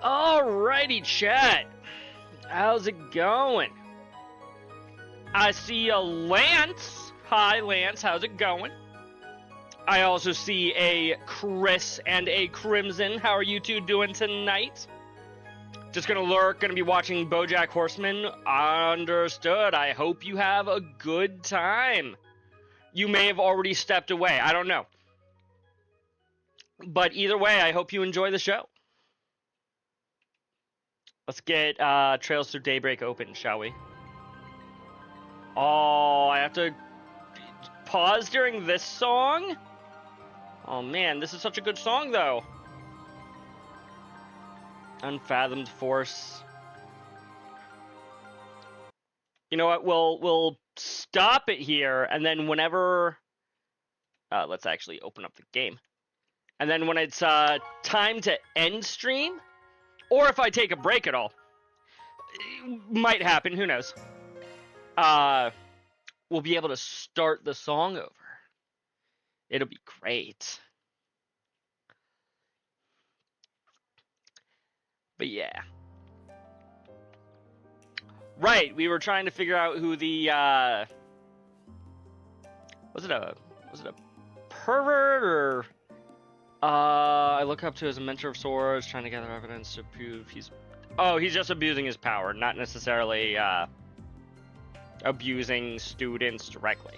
Alrighty, chat. How's it going? I see a Lance. Hi, Lance. How's it going? I also see a Chris and a Crimson. How are you two doing tonight? Just gonna lurk, gonna be watching BoJack Horseman. Understood. I hope you have a good time. You may have already stepped away. I don't know. But either way, I hope you enjoy the show. Let's get Trails Through Daybreak open, shall we? Oh, I have to pause during this song? Oh man, this is such a good song though. Unfathomed Force. You know what, we'll stop it here, and then whenever... let's actually open up the game. And then when it's time to end stream, or if I take a break at all, it might happen, who knows. We'll be able to start the song over. It'll be great. But yeah. Right, we were trying to figure out who the was it a pervert or I look up to as a mentor of swords, trying to gather evidence to prove he's just abusing his power, not necessarily abusing students directly.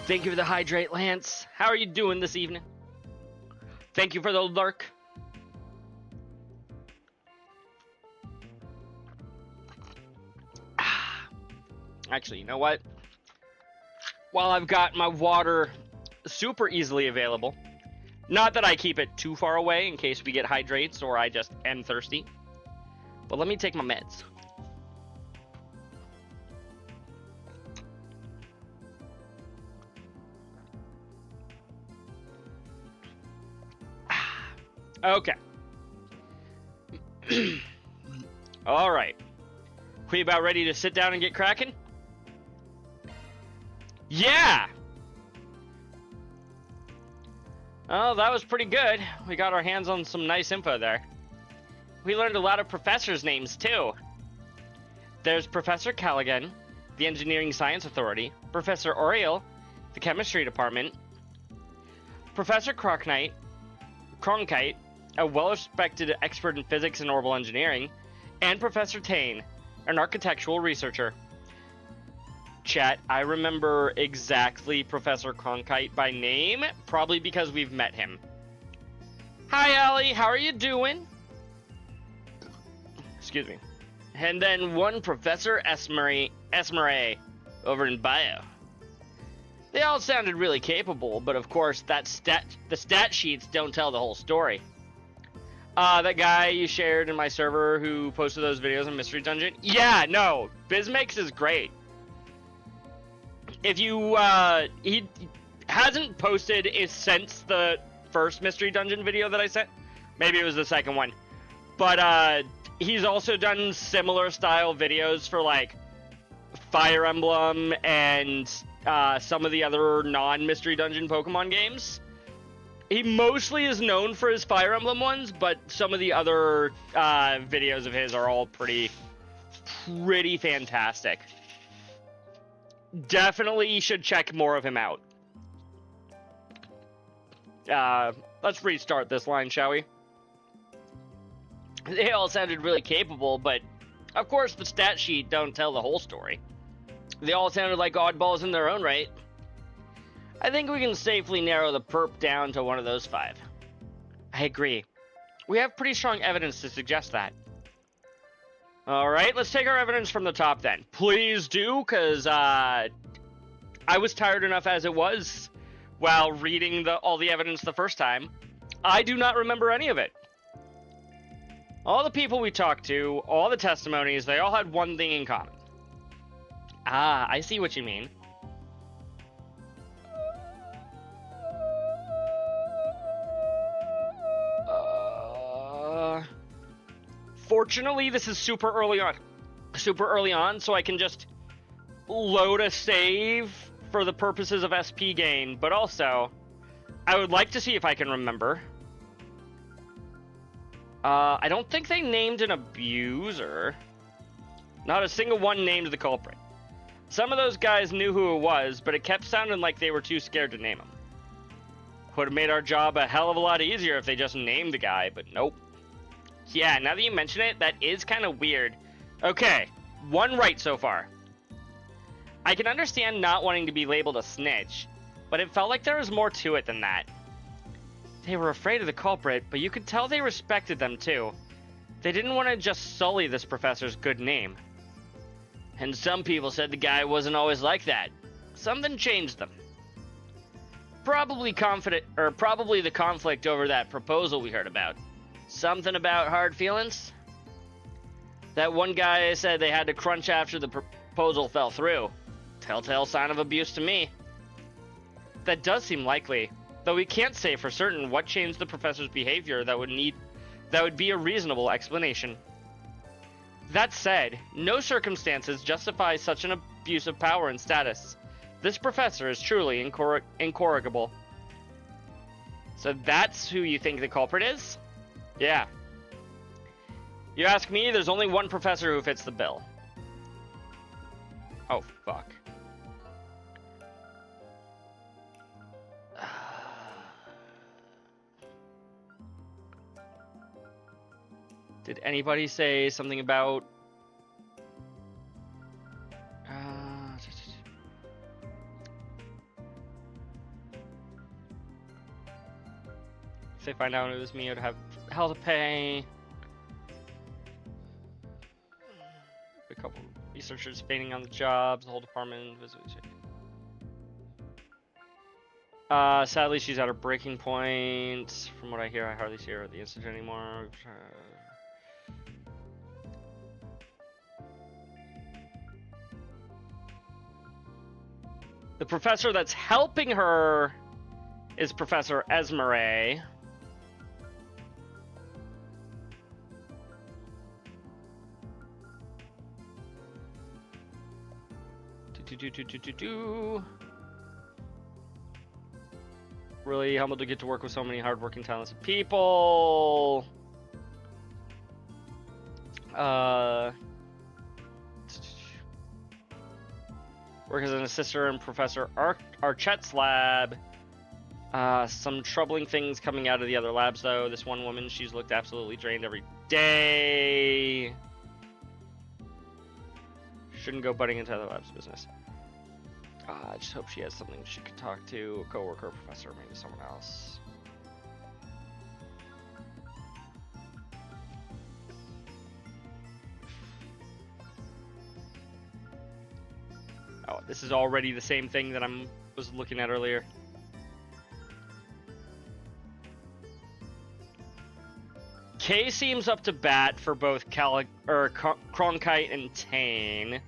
Thank you for the hydrate, Lance. How are you doing this evening? Thank you for the lurk. Actually, you know what? While I've got my water super easily available, not that I keep it too far away in case we get hydrates or I just am thirsty, but let me take my meds. Okay. All right. We about ready to sit down and get cracking? Yeah! Oh, that was pretty good. We got our hands on some nice info there. We learned a lot of professors' names, too. There's Professor Callaghan, the Engineering Science Authority, Professor Oriel, the Chemistry Department, Professor Cronkite, a well-respected expert in physics and orbital engineering, and Professor Tane, an architectural researcher. Chat, I remember exactly Professor Cronkite by name, probably because we've met him. Hi, Allie, how are you doing? Excuse me. And then one Professor Esmeray over in Bio. They all sounded really capable, but of course, the stat sheets don't tell the whole story. That guy you shared in my server who posted those videos on Mystery Dungeon? Yeah, no, Bizmakes is great. If you, he hasn't posted since the first Mystery Dungeon video that I sent. Maybe it was the second one. But, he's also done similar style videos for, like, Fire Emblem and, some of the other non-Mystery Dungeon Pokemon games. He mostly is known for his Fire Emblem ones, but some of the other, videos of his are all pretty fantastic. Definitely should check more of him out. Let's restart this line, shall we? They all sounded really capable, but of course the stat sheet don't tell the whole story. They all sounded like oddballs in their own right. I think we can safely narrow the perp down to one of those 5. I agree. We have pretty strong evidence to suggest that. Alright, let's take our evidence from the top then. Please do, because I was tired enough as it was while reading all the evidence the first time. I do not remember any of it. All the people we talked to, all the testimonies, they all had one thing in common. Ah, I see what you mean. Fortunately, this is super early on, so I can just load a save for the purposes of SP gain, but also, I would like to see if I can remember. I don't think they named an abuser. Not a single one named the culprit. Some of those guys knew who it was, but it kept sounding like they were too scared to name him. Would have made our job a hell of a lot easier if they just named the guy, but nope. Yeah, now that you mention it, that is kind of weird. Okay, one right so far. I can understand not wanting to be labeled a snitch, but it felt like there was more to it than that. They were afraid of the culprit, but you could tell they respected them too. They didn't want to just sully this professor's good name. And some people said the guy wasn't always like that. Something changed them. Probably the conflict over that proposal we heard about. Something about hard feelings? That one guy said they had to crunch after the proposal fell through. Telltale sign of abuse to me. That does seem likely, though we can't say for certain what changed the professor's behavior that would be a reasonable explanation. That said, no circumstances justify such an abuse of power and status. This professor is truly incorrigible. So that's who you think the culprit is? Yeah. You ask me, there's only one professor who fits the bill. Oh, fuck. Did anybody say something about... If they find out it was me, I'd have hell to pay. A couple researchers fainting on the job, the whole department. Sadly, she's at her breaking point. From what I hear, I hardly see her at the institute anymore. The professor that's helping her is Professor Esmeralda. Really humbled to get to work with so many hardworking, talented people. Work as an assistant in Professor Archet's lab. Some troubling things coming out of the other labs, though. This one woman, she's looked absolutely drained every day. Shouldn't go butting into other labs' business. I just hope she has something she could talk to, a coworker, professor, maybe someone else. Oh, this is already the same thing that was looking at earlier. Kay seems up to bat for both Cronkite and Tane.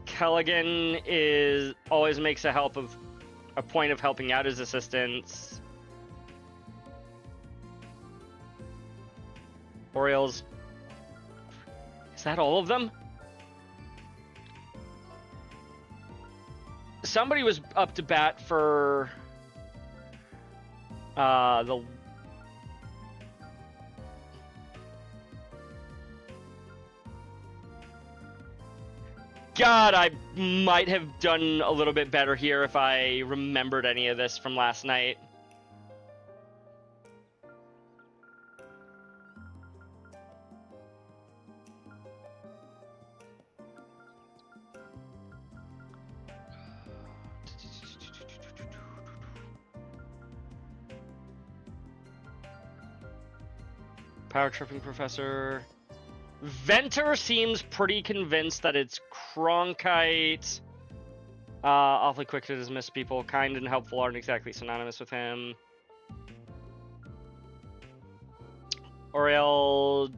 Callaghan always makes a point of helping out his assistants. Orioles. Is that all of them? Somebody was up to bat for the... God, I might have done a little bit better here if I remembered any of this from last night. Power tripping professor. Venter seems pretty convinced that it's Cronkite. Awfully quick to dismiss people. Kind and helpful aren't exactly synonymous with him. Oriel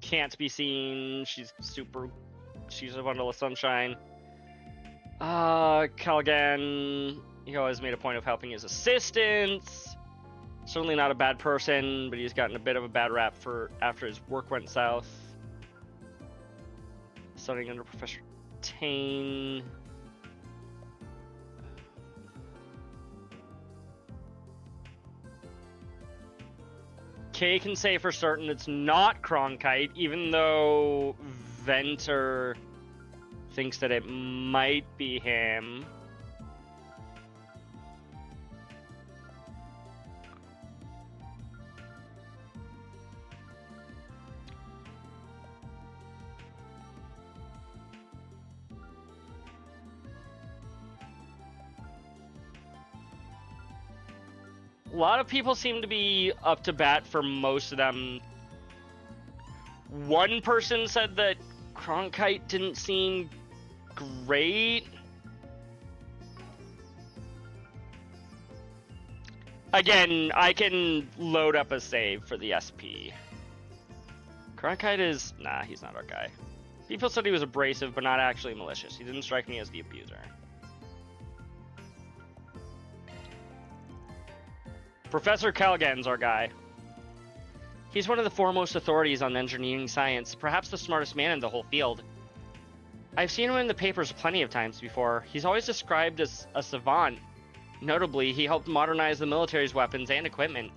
can't be seen. She's a bundle of sunshine. Callaghan, he always made a point of helping his assistants. Certainly not a bad person, but he's gotten a bit of a bad rap after his work went south. Studying under Professor Tane. Kay can say for certain it's not Cronkite, even though Venter thinks that it might be him. A lot of people seem to be up to bat for most of them. One person said that Cronkite didn't seem great. Again, I can load up a save for the SP. Cronkite is... Nah, he's not our guy. People said he was abrasive, but not actually malicious. He didn't strike me as the abuser. Professor Callaghan's our guy. He's one of the foremost authorities on engineering science, perhaps the smartest man in the whole field. I've seen him in the papers plenty of times before. He's always described as a savant. Notably, he helped modernize the military's weapons and equipment.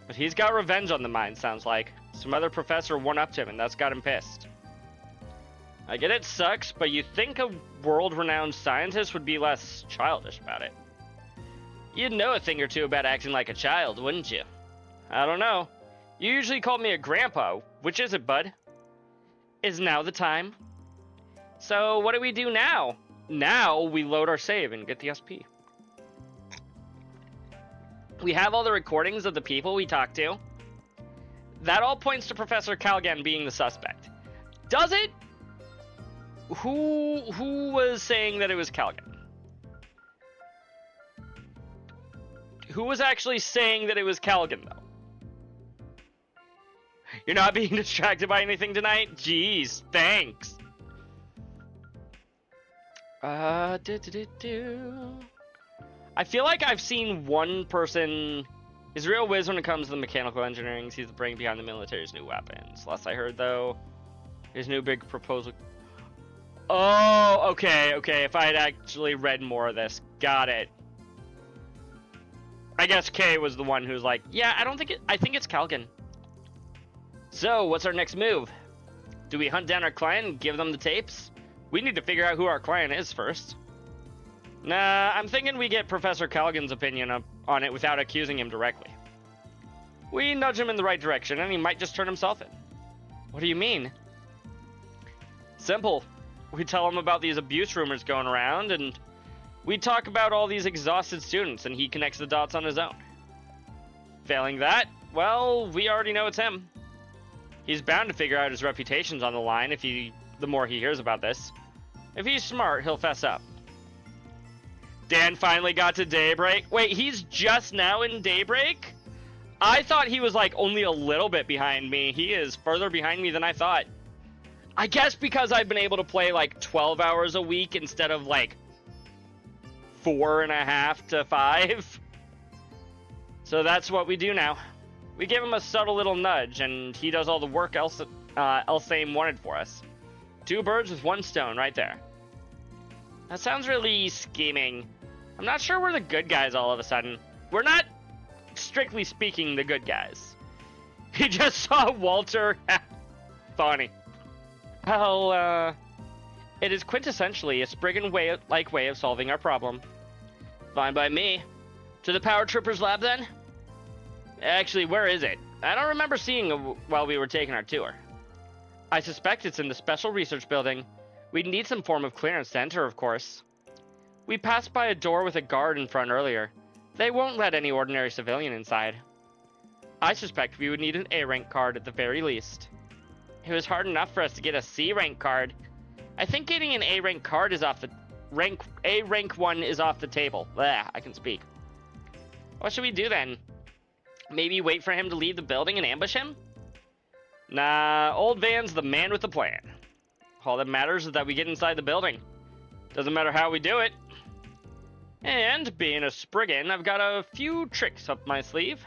But he's got revenge on the mind, sounds like. Some other professor one-upped him, and that's got him pissed. I get it sucks, but you'd think a world-renowned scientist would be less childish about it. You'd know a thing or two about acting like a child, wouldn't you? I don't know. You usually called me a grandpa. Which is it, bud? Is now the time? So, what do we do now? Now, we load our save and get the SP. We have all the recordings of the people we talked to. That all points to Professor Callaghan being the suspect. Does it? Who was saying that it was Callaghan? Who was actually saying that it was Callaghan, though? You're not being distracted by anything tonight? Jeez, thanks. I feel like I've seen one person... He's a real whiz when it comes to the mechanical engineering. He's the brain behind the military's new weapons. Last I heard, though, his new big proposal... Oh, okay. If I had actually read more of this. Got it. I guess Kay was the one who's like, yeah, I think it's Callaghan. So, what's our next move? Do we hunt down our client and give them the tapes? We need to figure out who our client is first. Nah, I'm thinking we get Professor Callaghan's opinion on it without accusing him directly. We nudge him in the right direction, and he might just turn himself in. What do you mean? Simple. We tell him about these abuse rumors going around, and we talk about all these exhausted students, and he connects the dots on his own. Failing that, well, we already know it's him. He's bound to figure out his reputation's on the line the more he hears about this. If he's smart, he'll fess up. Dan finally got to Daybreak. Wait, he's just now in Daybreak? I thought he was like only a little bit behind me. He is further behind me than I thought. I guess because I've been able to play like 12 hours a week instead of like 4.5 to 5. So that's what we do now. We give him a subtle little nudge, and he does all the work Elsame wanted for us. 2 birds with 1 stone right there. That sounds really scheming. I'm not sure we're the good guys all of a sudden. We're not, strictly speaking, the good guys. He just saw Walter. Funny. Well, it is quintessentially a Spriggan-like way of solving our problem. Fine by me. To the Power Troopers lab, then? Actually, where is it? I don't remember seeing it while we were taking our tour. I suspect it's in the Special Research Building. We'd need some form of clearance to enter, of course. We passed by a door with a guard in front earlier. They won't let any ordinary civilian inside. I suspect we would need an A-rank card at the very least. It was hard enough for us to get a C-rank card. I think getting an A-rank card is off the... A-rank 1 is off the table. Blah, I can speak. What should we do then? Maybe wait for him to leave the building and ambush him? Nah, old Van's the man with the plan. All that matters is that we get inside the building. Doesn't matter how we do it. And, being a Spriggan, I've got a few tricks up my sleeve.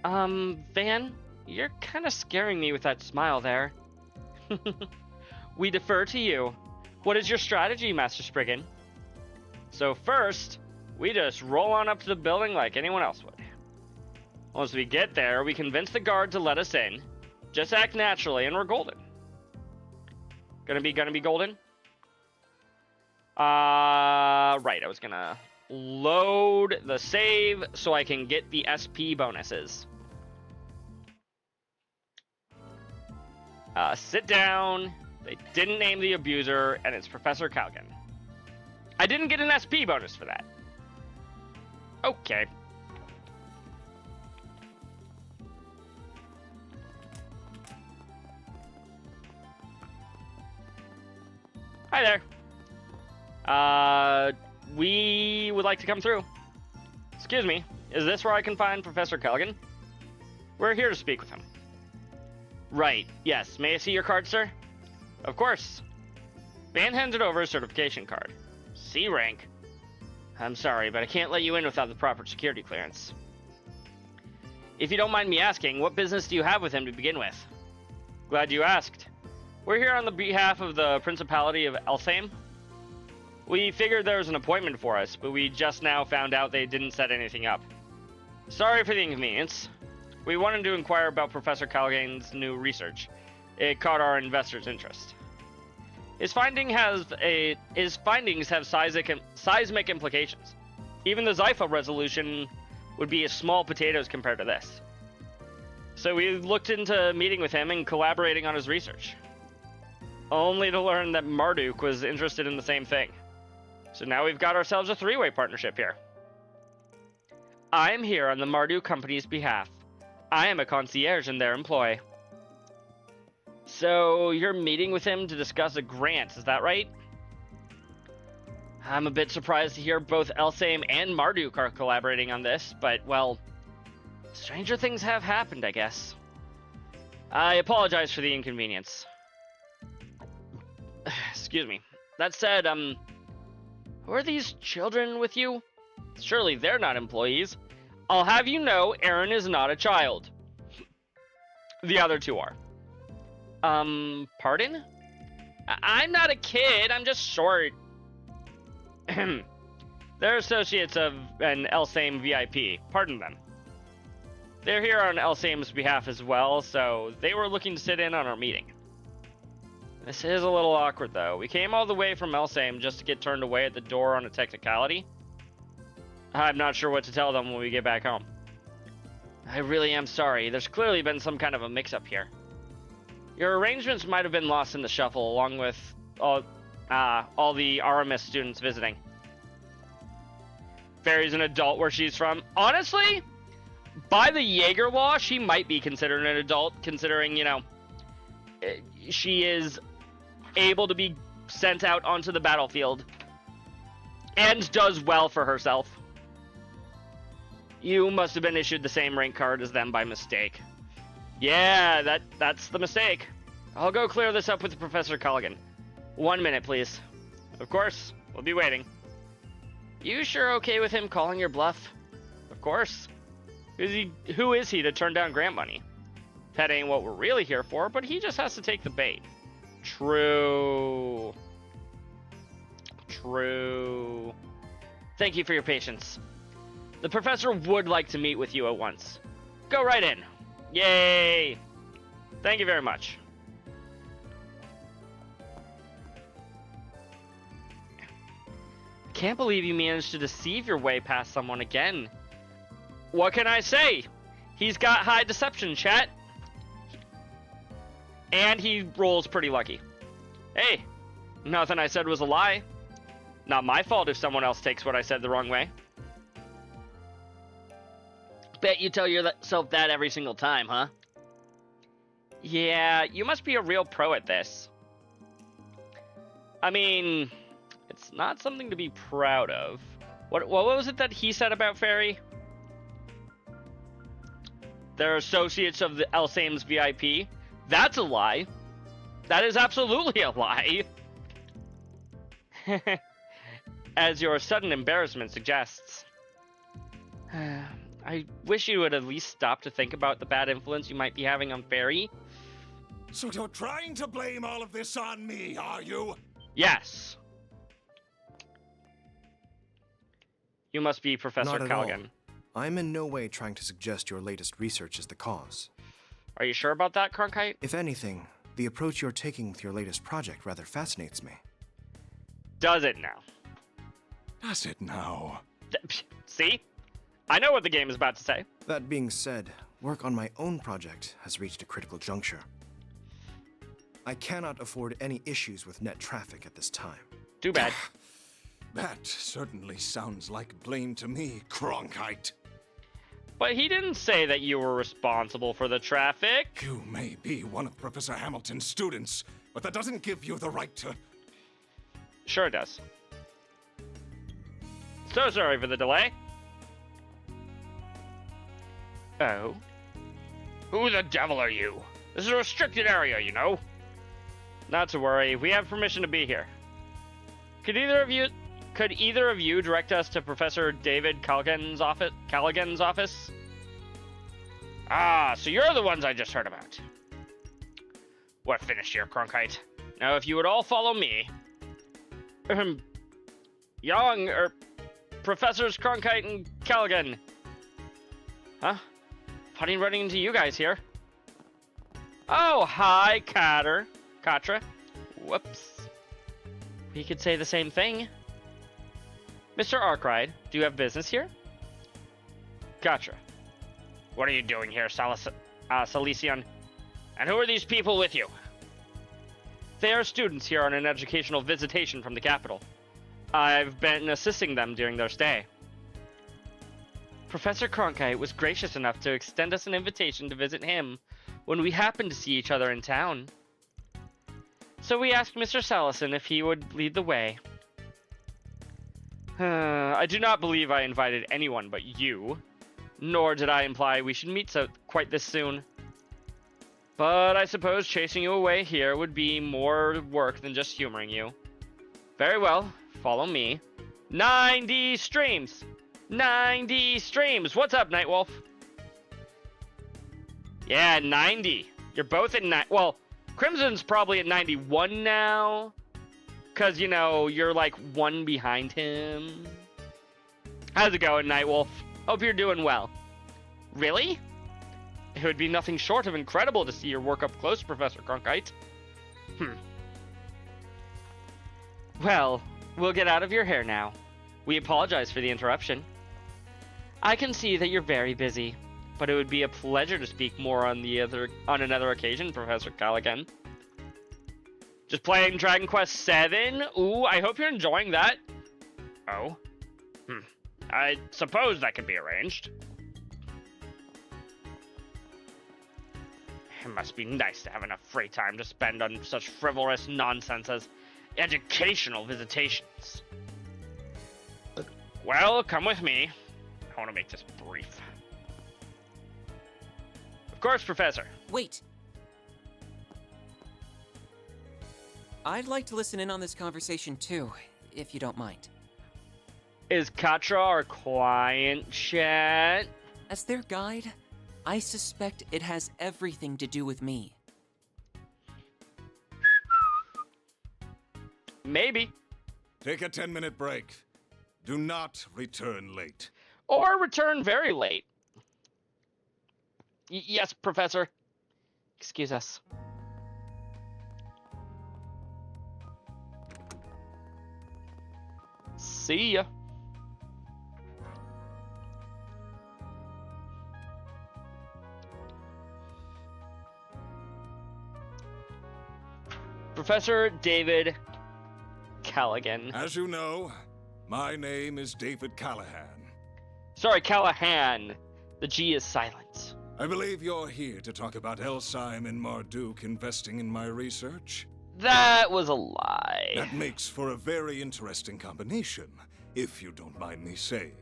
Van, you're kind of scaring me with that smile there. We defer to you. What is your strategy, Master Spriggan? So first, we just roll on up to the building like anyone else would. Once we get there, we convince the guard to let us in. Just act naturally and we're golden. Gonna be golden? Right, I was gonna load the save so I can get the SP bonuses. Sit down. They didn't name the abuser, and it's Professor Calgan. I didn't get an SP bonus for that. Okay. Hi there. We would like to come through. Excuse me, is this where I can find Professor Calgan? We're here to speak with him. Right, yes. May I see your card, sir? Of course. Van handed over a certification card. C rank. I'm sorry, but I can't let you in without the proper security clearance. If you don't mind me asking, what business do you have with him to begin with? Glad you asked. We're here on the behalf of the Principality of Elthame. We figured there was an appointment for us, but we just now found out they didn't set anything up. Sorry for the inconvenience. We wanted to inquire about Professor Calgain's new research. It caught our investors' interest. His findings have seismic implications. Even the Zypha resolution would be as small potatoes compared to this. So we looked into meeting with him and collaborating on his research. Only to learn that Marduk was interested in the same thing. So now we've got ourselves a three-way partnership here. I am here on the Marduk company's behalf. I am a concierge in their employ. So you're meeting with him to discuss a grant, is that right? I'm a bit surprised to hear both Elthame and Marduk are collaborating on this, but, well, stranger things have happened, I guess. I apologize for the inconvenience. Excuse me. That said, who are these children with you? Surely they're not employees. I'll have you know, Aaron is not a child. The other two are. Pardon? I'm not a kid, I'm just short. They're associates of an Elthame VIP. Pardon them. They're here on Elthame's behalf as well, so they were looking to sit in on our meeting. This is a little awkward, though. We came all the way from Elthame just to get turned away at the door on a technicality. I'm not sure what to tell them when we get back home. I really am sorry. There's clearly been some kind of a mix-up here. Your arrangements might have been lost in the shuffle, along with all the RMS students visiting. Fairy's an adult where she's from. Honestly, by the Jaeger law, she might be considered an adult, considering, you know, she is able to be sent out onto the battlefield and does well for herself. You must have been issued the same rank card as them by mistake. Yeah, that's the mistake. I'll go clear this up with Professor Culligan. 1 minute, please. Of course, we'll be waiting. You sure okay with him calling your bluff? Of course. Who is he to turn down grant money? That ain't what we're really here for, but he just has to take the bait. True. True. Thank you for your patience. The professor would like to meet with you at once. Go right in. Yay! Thank you very much. Can't believe you managed to deceive your way past someone again. What can I say? He's got high deception, chat. And he rolls pretty lucky. Hey, nothing I said was a lie. Not my fault if someone else takes what I said the wrong way. Bet you tell yourself that every single time, huh? Yeah, you must be a real pro at this. I mean, it's not something to be proud of. What was it that he said about Fairy? They're associates of the Elthame's VIP. That's a lie. That is absolutely a lie. As your sudden embarrassment suggests. I wish you would at least stop to think about the bad influence you might be having on Fairy. So you're trying to blame all of this on me, are you? Yes. You must be Professor Not at Calgan. I'm in no way trying to suggest your latest research is the cause. Are you sure about that, Cronkite? If anything, the approach you're taking with your latest project rather fascinates me. Does it now? Does it now? See? I know what the game is about to say. That being said, work on my own project has reached a critical juncture. I cannot afford any issues with net traffic at this time. Too bad. That certainly sounds like blame to me, Cronkite. But he didn't say that you were responsible for the traffic. You may be one of Professor Hamilton's students, but that doesn't give you the right to... Sure it does. So sorry for the delay. Oh? Who the devil are you? This is a restricted area, you know. Not to worry, we have permission to be here. Could either of you direct us to Professor David Callaghan's office? Ah, so you're the ones I just heard about. We're finished here, Cronkite. Now, if you would all follow me... Professors Cronkite and Callaghan. Huh? Funny running into you guys here. Oh, hi, Katra. Whoops. We could say the same thing. Mr. Arkwright, do you have business here? Gotcha. What are you doing here, Salesian? And who are these people with you? They are students here on an educational visitation from the capital. I've been assisting them during their stay. Professor Cronkite was gracious enough to extend us an invitation to visit him when we happened to see each other in town. So we asked Mr. Salison if he would lead the way. I do not believe I invited anyone but you, nor did I imply we should meet quite this soon. But I suppose chasing you away here would be more work than just humoring you. Very well, follow me. 90 streams! 90 streams! What's up, Nightwolf? Yeah, 90. You're both at 90. Well, Crimson's probably at 91 now. Because, you know, you're like one behind him. How's it going, Nightwolf? Hope you're doing well. Really? It would be nothing short of incredible to see your work up close, Professor Cronkite. Well, we'll get out of your hair now. We apologize for the interruption. I can see that you're very busy, but it would be a pleasure to speak more on another occasion, Professor Callaghan. Just playing Dragon Quest VII? Ooh, I hope you're enjoying that. Oh? I suppose that could be arranged. It must be nice to have enough free time to spend on such frivolous nonsense as educational visitations. Well, come with me. I want to make this brief. Of course, Professor. Wait. I'd like to listen in on this conversation too, if you don't mind. Is Katra our client, chat? As their guide, I suspect it has everything to do with me. Maybe. Take a 10-minute break. Do not return late. Or return very late. Yes, Professor. Excuse us. See ya. Professor David Callaghan. As you know, my name is David Callahan. Sorry, Callahan. The G is silent. I believe you're here to talk about Elsyme and Marduk investing in my research. That was a lie. That makes for a very interesting combination, if you don't mind me saying.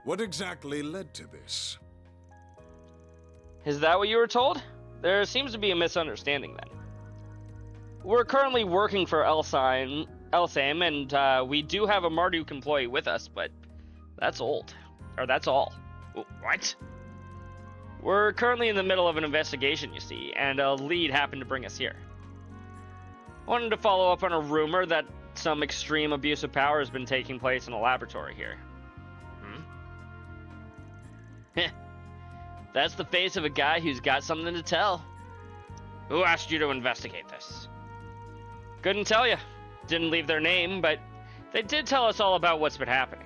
What exactly led to this? Is that what you were told? There seems to be a misunderstanding then. We're currently working for Elsyme, and we do have a Marduk employee with us, but that's old. Or that's all. What? We're currently in the middle of an investigation, you see, and a lead happened to bring us here. I wanted to follow up on a rumor that some extreme abuse of power has been taking place in a laboratory here. That's the face of a guy who's got something to tell. Who asked you to investigate this? Couldn't tell you. Didn't leave their name, but they did tell us all about what's been happening.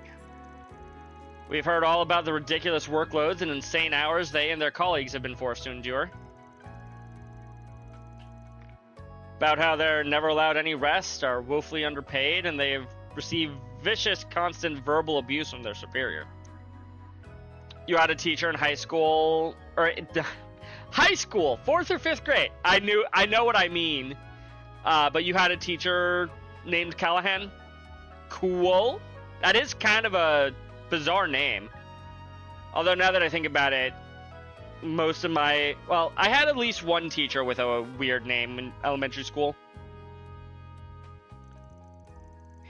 We've heard all about the ridiculous workloads and insane hours they and their colleagues have been forced to endure. About how they're never allowed any rest, are woefully underpaid, and they have received vicious, constant verbal abuse from their superior. You had a teacher in high school, high school, 4th or 5th grade. I know what I mean. But you had a teacher named Callahan. Cool. That is kind of a bizarre name. Although now that I think about it, I had at least one teacher with a weird name in elementary school.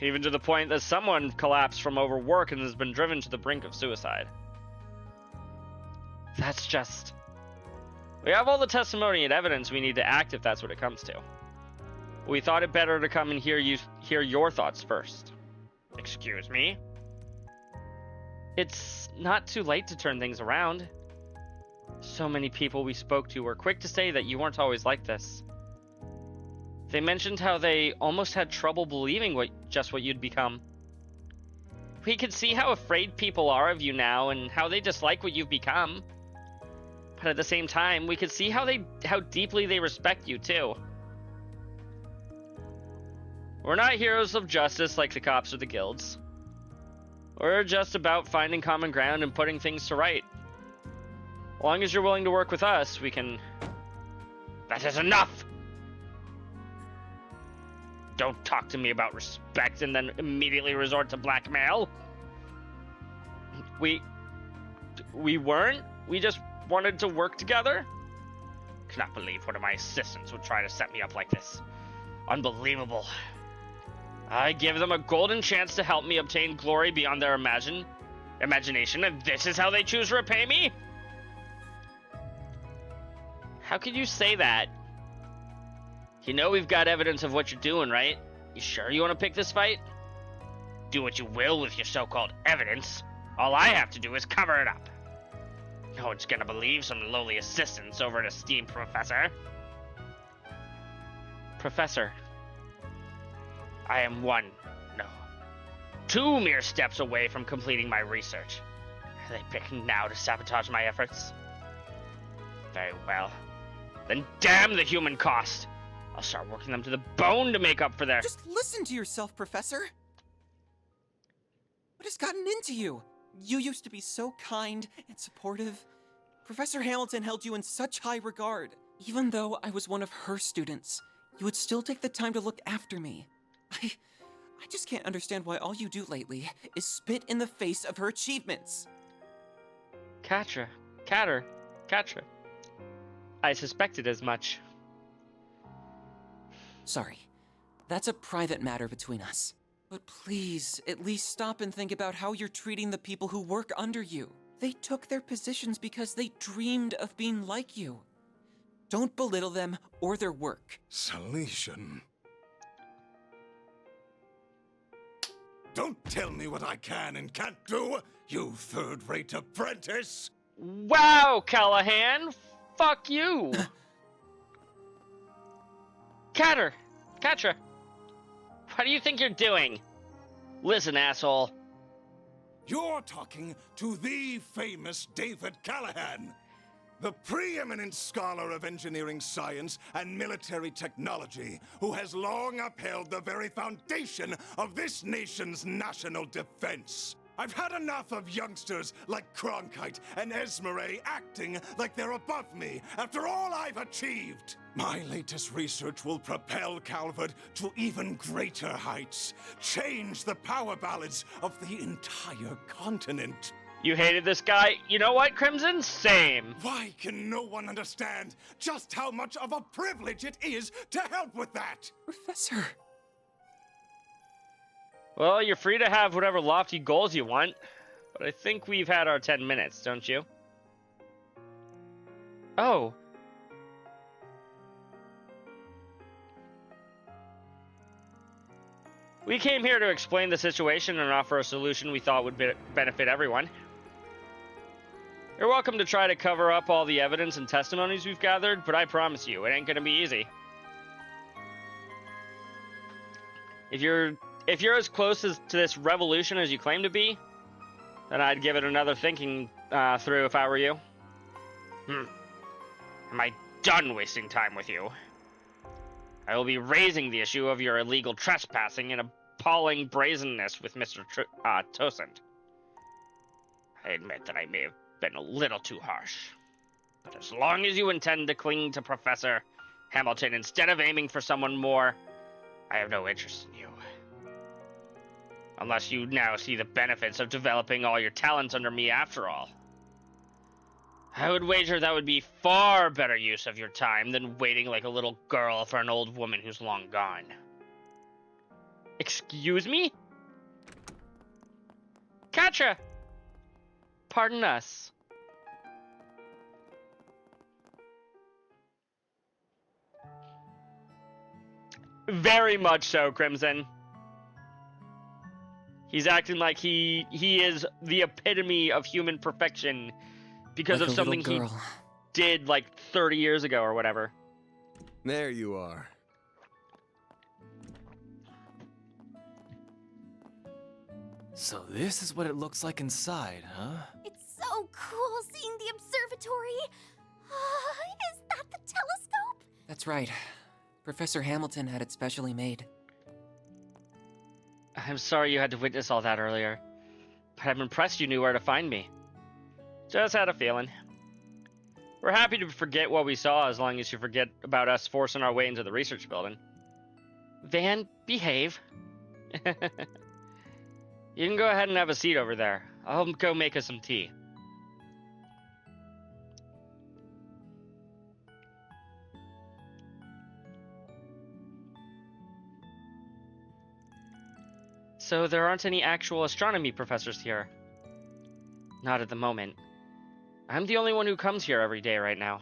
Even to the point that someone collapsed from overwork and has been driven to the brink of suicide. That's just... We have all the testimony and evidence we need to act if that's what it comes to. We thought it better to come and hear your thoughts first. Excuse me? It's not too late to turn things around. So many people we spoke to were quick to say that you weren't always like this. They mentioned how they almost had trouble believing what you'd become. We could see how afraid people are of you now and how they dislike what you've become. But at the same time, we could see how deeply they respect you too. We're not heroes of justice like the cops or the guilds. We're just about finding common ground and putting things to right. As long as you're willing to work with us, we can... That is enough! Don't talk to me about respect and then immediately resort to blackmail. We weren't. We just wanted to work together. Cannot believe one of my assistants would try to set me up like this. Unbelievable. I give them a golden chance to help me obtain glory beyond their imagination, and this is how they choose to repay me? How could you say that? You know we've got evidence of what you're doing, right? You sure you want to pick this fight? Do what you will with your so-called evidence. All I have to do is cover it up. No one's gonna believe some lowly assistants over an esteemed professor. Professor. I am two mere steps away from completing my research. Are they picking now to sabotage my efforts? Very well. Then damn the human cost! I'll start working them to the bone to make up for their... Just listen to yourself, Professor! What has gotten into you? You used to be so kind and supportive. Professor Hamilton held you in such high regard. Even though I was one of her students, you would still take the time to look after me. I just can't understand why all you do lately is spit in the face of her achievements. Catra. I suspected as much. Sorry. That's a private matter between us. But please, at least stop and think about how you're treating the people who work under you. They took their positions because they dreamed of being like you. Don't belittle them or their work. Salesian. Don't tell me what I can and can't do, you third-rate apprentice! Wow, Callahan! Fuck you! Catra! What do you think you're doing? Listen, asshole. You're talking to the famous David Callahan, the preeminent scholar of engineering science and military technology, who has long upheld the very foundation of this nation's national defense. I've had enough of youngsters like Cronkite and Esmeralda acting like they're above me after all I've achieved. My latest research will propel Calvert to even greater heights, change the power balance of the entire continent. You hated this guy? You know what, Crimson? Same. Why can no one understand just how much of a privilege it is to help with that? Professor. Well, you're free to have whatever lofty goals you want, but I think we've had our 10 minutes, don't you? Oh. We came here to explain the situation and offer a solution we thought would benefit everyone. You're welcome to try to cover up all the evidence and testimonies we've gathered, but I promise you, it ain't gonna be easy. If you're as close to this revolution as you claim to be, then I'd give it another thinking through if I were you. Am I done wasting time with you? I will be raising the issue of your illegal trespassing and appalling brazenness with Mr. Tosend. I admit that I may have been a little too harsh. But as long as you intend to cling to Professor Hamilton instead of aiming for someone more, I have no interest in you. Unless you now see the benefits of developing all your talents under me after all. I would wager that would be far better use of your time than waiting like a little girl for an old woman who's long gone. Excuse me? Katja! Pardon us. Very much so, Crimson. He's acting like he is the epitome of human perfection because like of something he did like 30 years ago or whatever. There you are. So this is what it looks like inside, huh? It's so cool seeing the observatory. Is that the telescope? That's right. Professor Hamilton had it specially made. I'm sorry you had to witness all that earlier, but I'm impressed you knew where to find me. Just had a feeling. We're happy to forget what we saw as long as you forget about us forcing our way into the research building. Van, behave. You can go ahead and have a seat over there. I'll go make us some tea. So there aren't any actual astronomy professors here? Not at the moment. I'm the only one who comes here every day right now.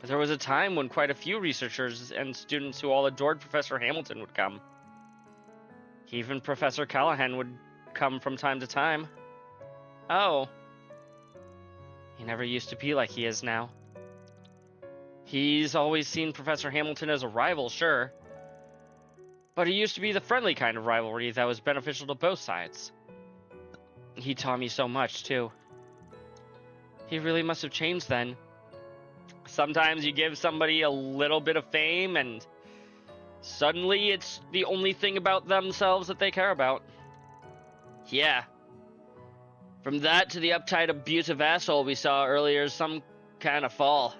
But there was a time when quite a few researchers and students who all adored Professor Hamilton would come. Even Professor Callahan would come from time to time. Oh. He never used to be like he is now. He's always seen Professor Hamilton as a rival, sure. But he used to be the friendly kind of rivalry that was beneficial to both sides. He taught me so much, too. He really must have changed then. Sometimes you give somebody a little bit of fame and suddenly it's the only thing about themselves that they care about. Yeah. From that to the uptight, abusive asshole we saw earlier is some kind of fall.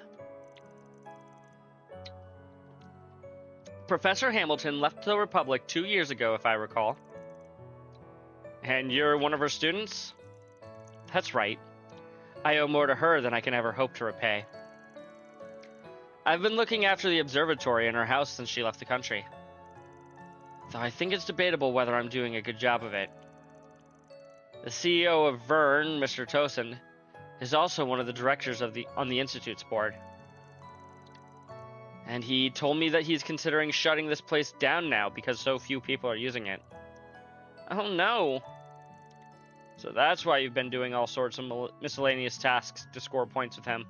Professor Hamilton left the Republic 2 years ago, if I recall. And you're one of her students? That's right. I owe more to her than I can ever hope to repay. I've been looking after the observatory in her house since she left the country. Though I think it's debatable whether I'm doing a good job of it. The CEO of Verne, Mr. Tosend, is also one of the directors on the Institute's board. And he told me that he's considering shutting this place down now because so few people are using it. Oh no! So that's why you've been doing all sorts of miscellaneous tasks to score points with him.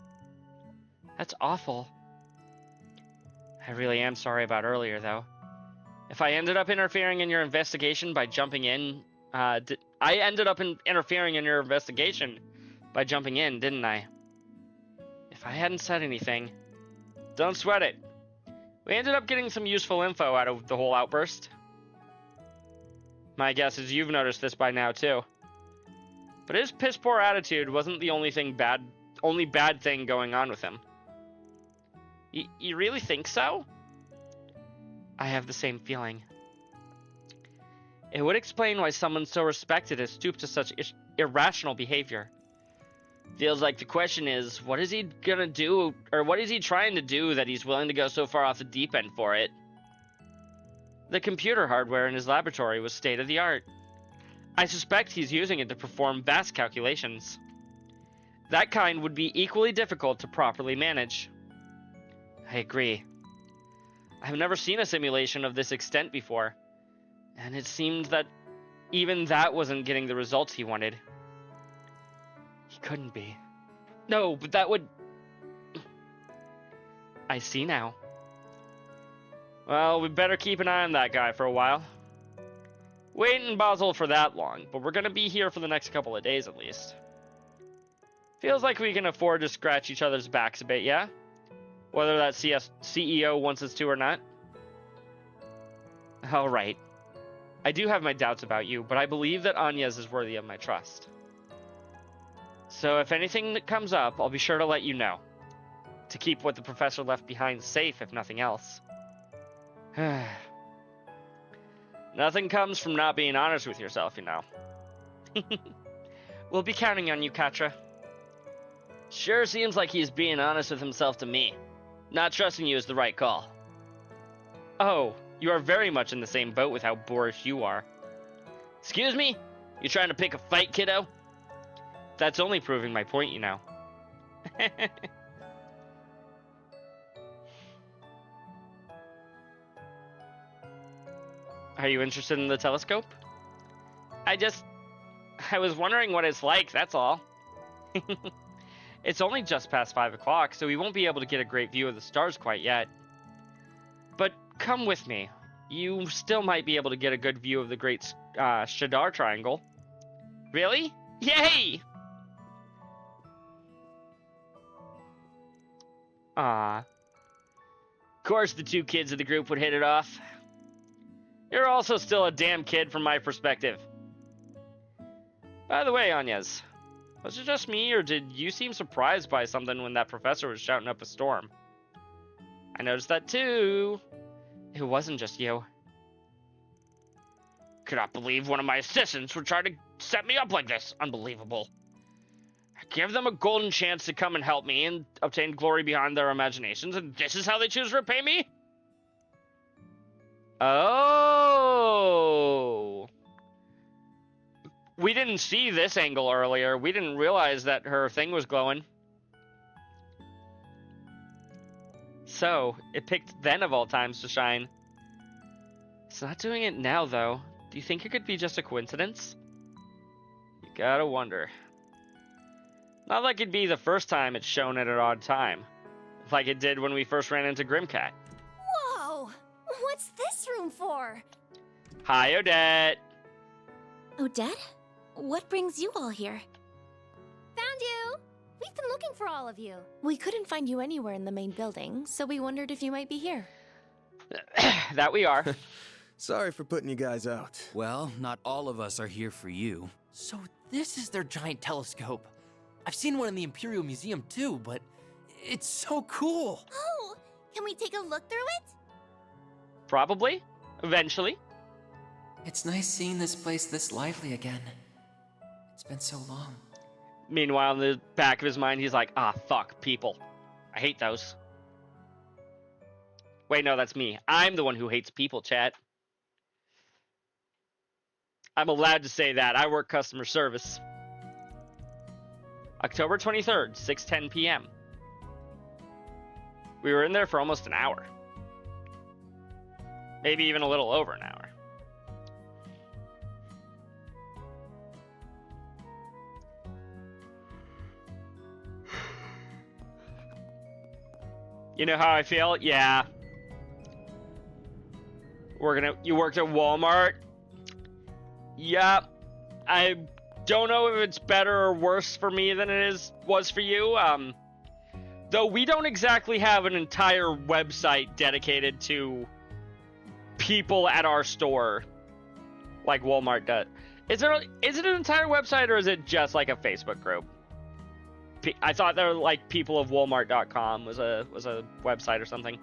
That's awful. I really am sorry about earlier, though. If I ended up interfering in your investigation by jumping in, interfering in your investigation by jumping in, didn't I? If I hadn't said anything, don't sweat it. We ended up getting some useful info out of the whole outburst. My guess is you've noticed this by now, too. But his piss-poor attitude wasn't the only bad thing going on with him. You really think so? I have the same feeling. It would explain why someone so respected has stooped to such irrational behavior. Feels like the question is, what is he gonna do, or what is he trying to do that he's willing to go so far off the deep end for it? The computer hardware in his laboratory was state-of-the-art. I suspect he's using it to perform vast calculations. That kind would be equally difficult to properly manage. I agree. I've never seen a simulation of this extent before, and it seemed that even that wasn't getting the results he wanted. He couldn't be. No, but that would... I see now. Well, we better keep an eye on that guy for a while. Wait in Basel for that long, but we're gonna be here for the next couple of days at least. Feels like we can afford to scratch each other's backs a bit, yeah? Whether that CEO wants us to or not. Alright. I do have my doubts about you, but I believe that Agnes is worthy of my trust. So if anything that comes up, I'll be sure to let you know. To keep what the professor left behind safe, if nothing else. Nothing comes from not being honest with yourself, you know. We'll be counting on you, Katra. Sure seems like he's being honest with himself to me. Not trusting you is the right call. Oh, you are very much in the same boat with how boorish you are. Excuse me? You trying to pick a fight, kiddo? That's only proving my point, you know. Are you interested in the telescope? I was wondering what it's like, that's all. It's only just past 5 o'clock, so we won't be able to get a great view of the stars quite yet. But come with me. You still might be able to get a good view of the great Shadar Triangle. Really? Yay! Ah. Of course the two kids of the group would hit it off. You're also still a damn kid from my perspective. By the way, Agnes, was it just me, or did you seem surprised by something when that professor was shouting up a storm? I noticed that too. It wasn't just you. Could not believe one of my assistants would try to set me up like this. Unbelievable. I give them a golden chance to come and help me and obtain glory beyond their imaginations, and this is how they choose to repay me? Oh. We didn't see this angle earlier. We didn't realize that her thing was glowing. So, it picked then of all times to shine. It's not doing it now, though. Do you think it could be just a coincidence? You gotta wonder. Not like it'd be the first time it's shown at an odd time. Like it did when we first ran into Grimcat. Whoa! What's this room for? Hi, Odette. Odette? What brings you all here? Found you! We've been looking for all of you. We couldn't find you anywhere in the main building, so we wondered if you might be here. That we are. Sorry for putting you guys out. Well, not all of us are here for you. So this is their giant telescope. I've seen one in the Imperial Museum too, but it's so cool. Oh, can we take a look through it? Probably. Eventually. It's nice seeing this place this lively again. It's been so long. Meanwhile, in the back of his mind, he's like, ah, fuck, people. I hate those. Wait, no, that's me. I'm the one who hates people, chat. I'm allowed to say that. I work customer service. October 23rd, 6:10 p.m. We were in there for almost an hour. Maybe even a little over an hour. You know how I feel? Yeah. You worked at Walmart? Yep. I don't know if it's better or worse for me than it was for you. Though we don't exactly have an entire website dedicated to people at our store like Walmart does. Is it an entire website, or is it just like a Facebook group? I thought they were like peopleofwalmart.com was a website or something.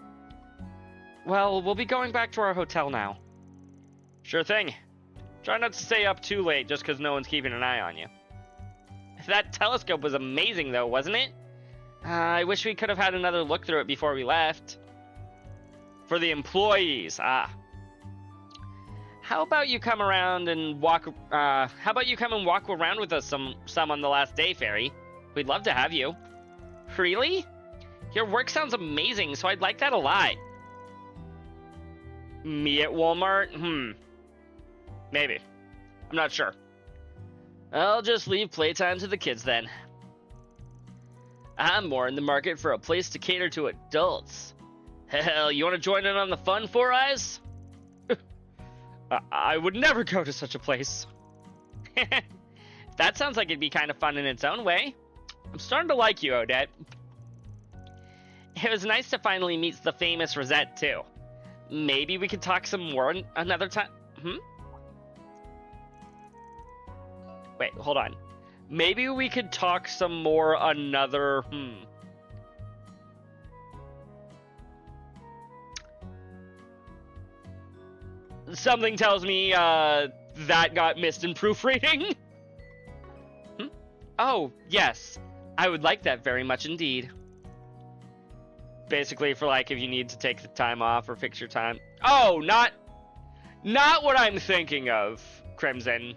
Well, we'll be going back to our hotel now. Sure thing. Try not to stay up too late just because no one's keeping an eye on you. That telescope was amazing though, wasn't it? I wish we could have had another look through it before we left. For the employees, How about you come around and walk around with us some on the last day, Fairy? We'd love to have you. Really? Your work sounds amazing, so I'd like that a lot. Me at Walmart? Maybe. I'm not sure. I'll just leave playtime to the kids then. I'm more in the market for a place to cater to adults. Hell, you want to join in on the fun, Four Eyes? I would never go to such a place. That sounds like it'd be kind of fun in its own way. I'm starting to like you, Odette. It was nice to finally meet the famous Rosette, too. Maybe we could talk some more another time. Wait, hold on. Maybe we could talk some more another... Something tells me, that got missed in proofreading. Oh, yes. I would like that very much indeed. Basically for, like, if you need to take the time off or fix your time. Oh, not what I'm thinking of, Crimson.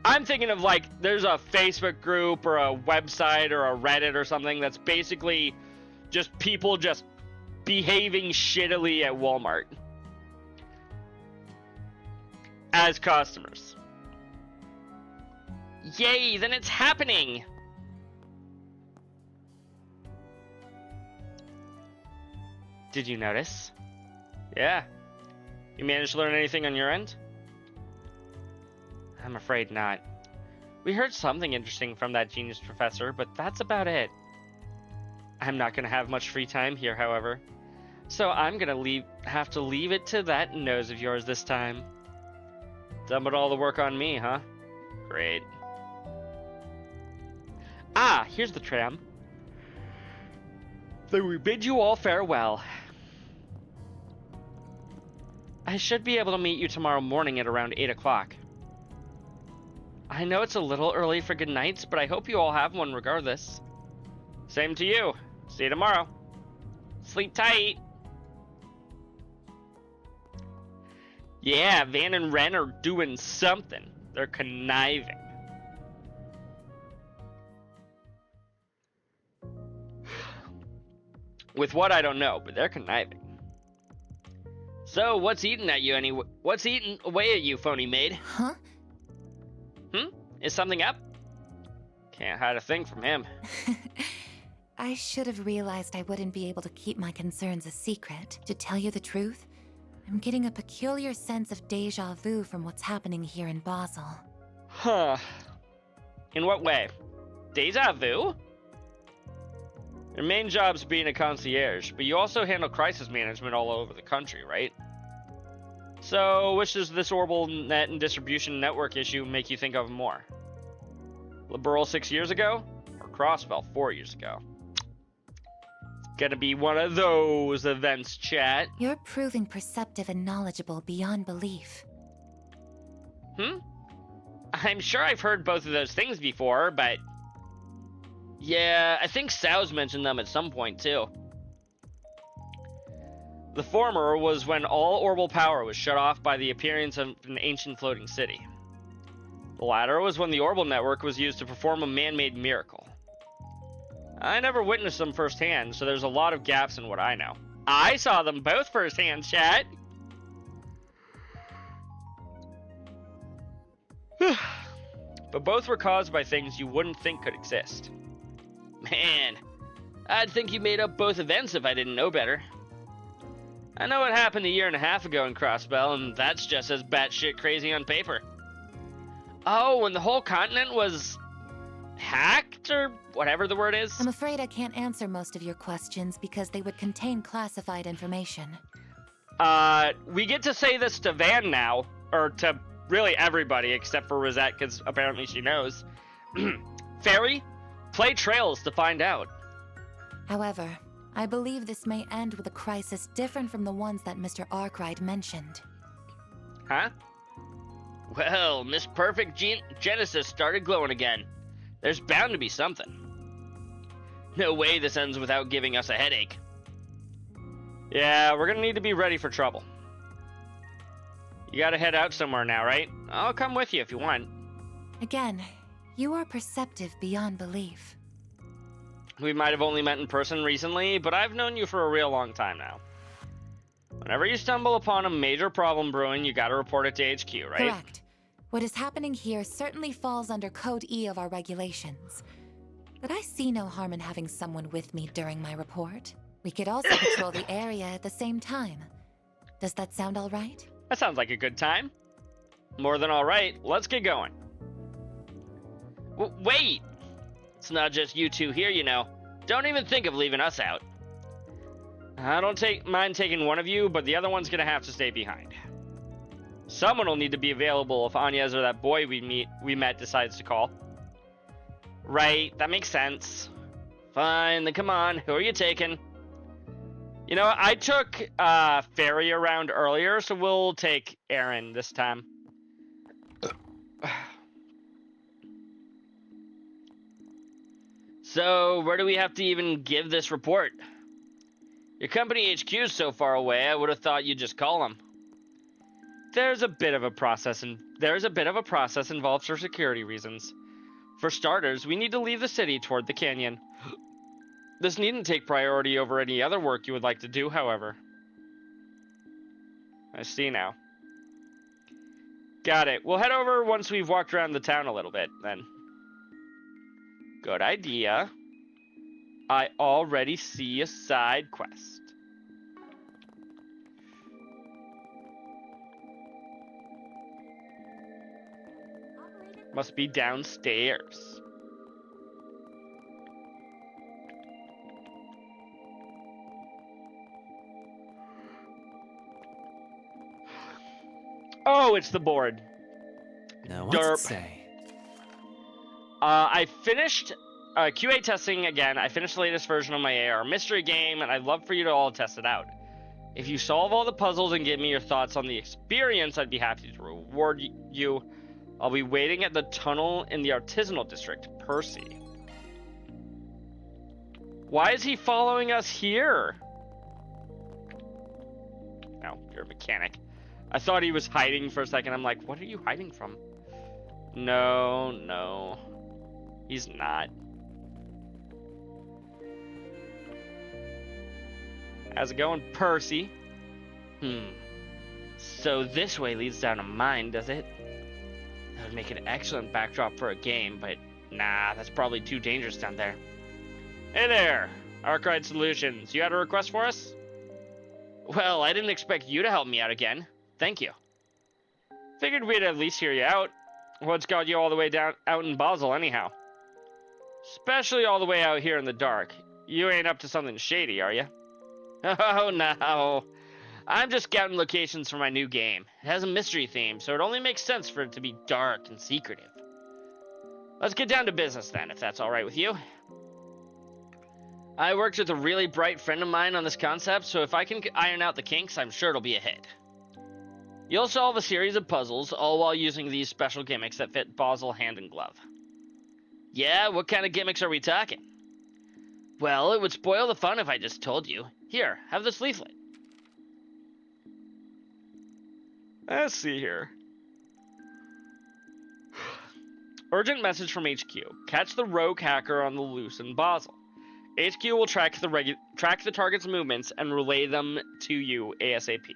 I'm thinking of, like, there's a Facebook group or a website or a Reddit or something that's basically just people just behaving shittily at Walmart as customers. Yay, then it's happening! Did you notice? Yeah. You managed to learn anything on your end? I'm afraid not. We heard something interesting from that genius professor, but that's about it. I'm not going to have much free time here, however. So I'm going to have to leave it to that nose of yours this time. Dumping all the work on me, huh? Great. Ah, here's the tram. Then we bid you all farewell. I should be able to meet you tomorrow morning at around 8 o'clock. I know it's a little early for good nights, but I hope you all have one regardless. Same to you. See you tomorrow. Sleep tight. Yeah, Van and Wren are doing something. They're conniving. With what, I don't know, but they're conniving. So, what's eating away at you, phony maid? Huh? Is something up? Can't hide a thing from him. I should have realized I wouldn't be able to keep my concerns a secret. To tell you the truth, I'm getting a peculiar sense of déjà vu from what's happening here in Basel. Huh. In what way? Deja vu? Your main job's being a concierge, but you also handle crisis management all over the country, right? So, which does this orbital net and distribution network issue make you think of more? Liberal 6 years ago? Or Crossbell 4 years ago? It's gonna be one of those events, chat. You're proving perceptive and knowledgeable beyond belief. I'm sure I've heard both of those things before, but... yeah, I think Sal's mentioned them at some point, too. The former was when all orbital power was shut off by the appearance of an ancient floating city. The latter was when the orbital network was used to perform a man-made miracle. I never witnessed them firsthand, so there's a lot of gaps in what I know. I saw them both firsthand, chat! But both were caused by things you wouldn't think could exist. Man, I'd think you made up both events if I didn't know better. I know what happened a year and a half ago in Crossbell, and that's just as batshit crazy on paper. Oh, when the whole continent was... hacked, or whatever the word is? I'm afraid I can't answer most of your questions because they would contain classified information. We get to say this to Van now, or to really everybody except for Rosette, because apparently she knows. Fairy, play trails to find out. However, I believe this may end with a crisis different from the ones that Mr. Arkwright mentioned. Huh? Well, Miss Perfect Genesis started glowing again. There's bound to be something. No way this ends without giving us a headache. Yeah, we're gonna need to be ready for trouble. You gotta head out somewhere now, right? I'll come with you if you want. Again, you are perceptive beyond belief. We might have only met in person recently, but I've known you for a real long time now. Whenever you stumble upon a major problem brewing, you gotta report it to HQ, right? Correct. What is happening here certainly falls under Code E of our regulations. but I see no harm in having someone with me during my report. We could also patrol the area at the same time. Does that sound all right? That sounds like a good time. More than all right. Let's get going. Wait! It's not just you two here, you know. Don't even think of leaving us out. I don't mind taking one of you, but the other one's gonna have to stay behind. Someone will need to be available if Anya's or that boy we met decides to call. Right, that makes sense. Fine, then come on. Who are you taking? You know, I took Fairy around earlier, so we'll take Aaron this time. So, where do we have to even give this report? Your company HQ is so far away, I would have thought you'd just call them. There's a bit of a process involved for security reasons. For starters, we need to leave the city toward the canyon. This needn't take priority over any other work you would like to do, however. I see now. Got it. We'll head over once we've walked around the town a little bit, then. Good idea. I already see a side quest. Must be downstairs. Oh, it's the board. Now, what's Derp. it say? I finished QA testing again. I finished the latest version of my AR mystery game, and I'd love for you to all test it out. If you solve all the puzzles and give me your thoughts on the experience, I'd be happy to reward you. I'll be waiting at the tunnel in the artisanal district, Percy. Why is he following us here? No, you're a mechanic. I thought he was hiding for a second. I'm like, what are you hiding from? No. He's not. How's it going, Percy? So this way leads down a mine, does it? That would make an excellent backdrop for a game, but nah, that's probably too dangerous down there. Hey there, Arkwright Solutions. You had a request for us? Well, I didn't expect you to help me out again. Thank you. Figured we'd at least hear you out. What's got you all the way down out in Basel anyhow? Especially all the way out here in the dark. You ain't up to something shady, are you? Oh, no. I'm just scouting locations for my new game. It has a mystery theme, so it only makes sense for it to be dark and secretive. Let's get down to business then, if that's alright with you. I worked with a really bright friend of mine on this concept, so if I can iron out the kinks, I'm sure it'll be a hit. You'll solve a series of puzzles, all while using these special gimmicks that fit Basel hand in glove. Yeah, what kind of gimmicks are we talking? Well, it would spoil the fun if I just told you. Here, have this leaflet. Let's see here. Urgent message from HQ. Catch the rogue hacker on the loose in Basel. HQ will track the target's movements and relay them to you ASAP.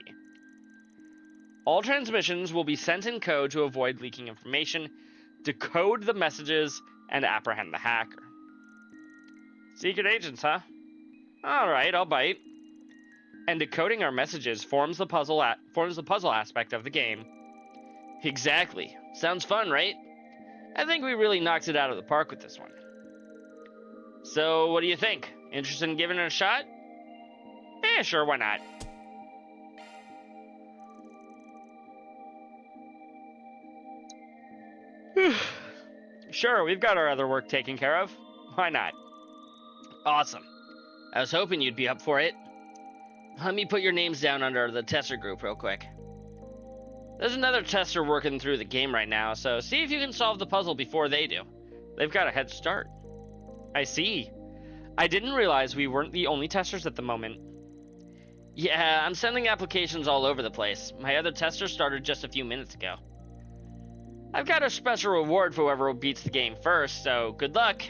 All transmissions will be sent in code to avoid leaking information, decode the messages, and apprehend the hacker. Secret agents, huh? Alright, I'll bite. And decoding our messages forms the puzzle aspect of the game. Exactly. Sounds fun, right? I think we really knocked it out of the park with this one. So, what do you think? Interested in giving it a shot? Sure, why not? Sure, we've got our other work taken care of. Why not? Awesome. I was hoping you'd be up for it. Let me put your names down under the tester group real quick. There's another tester working through the game right now, so see if you can solve the puzzle before they do. They've got a head start. I see. I didn't realize we weren't the only testers at the moment. Yeah, I'm sending applications all over the place. My other tester started just a few minutes ago. I've got a special reward for whoever beats the game first, so good luck.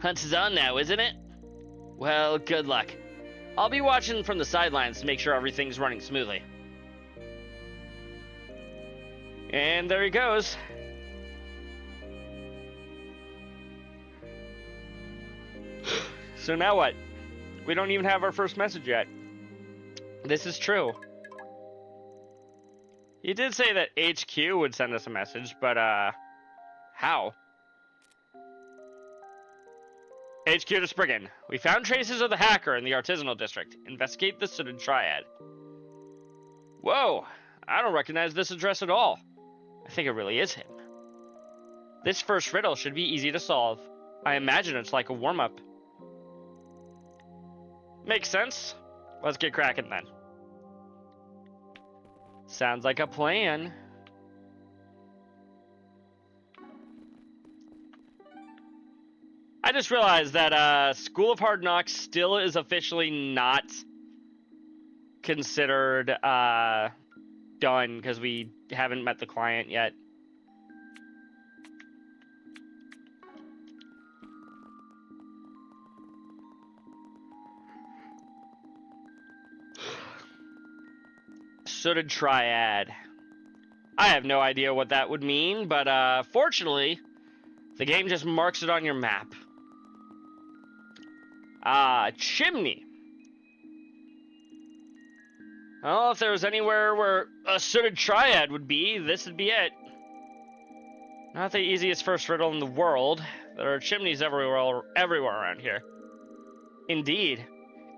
Hunt is on now, isn't it? Well, good luck. I'll be watching from the sidelines to make sure everything's running smoothly. And there he goes. So now what? We don't even have our first message yet. This is true. He did say that HQ would send us a message, but, how? HQ to Spriggan. We found traces of the hacker in the artisanal district. Investigate the sooted triad. Whoa! I don't recognize this address at all. I think it really is him. This first riddle should be easy to solve. I imagine it's like a warm-up. Makes sense. Let's get cracking then. Sounds like a plan. I just realized that School of Hard Knocks still is officially not considered done because we haven't met the client yet. Sooted triad. I have no idea what that would mean, but fortunately, the game just marks it on your map. Chimney. Well, if there was anywhere where a sooted triad would be, this would be it. Not the easiest first riddle in the world. There are chimneys everywhere around here. Indeed.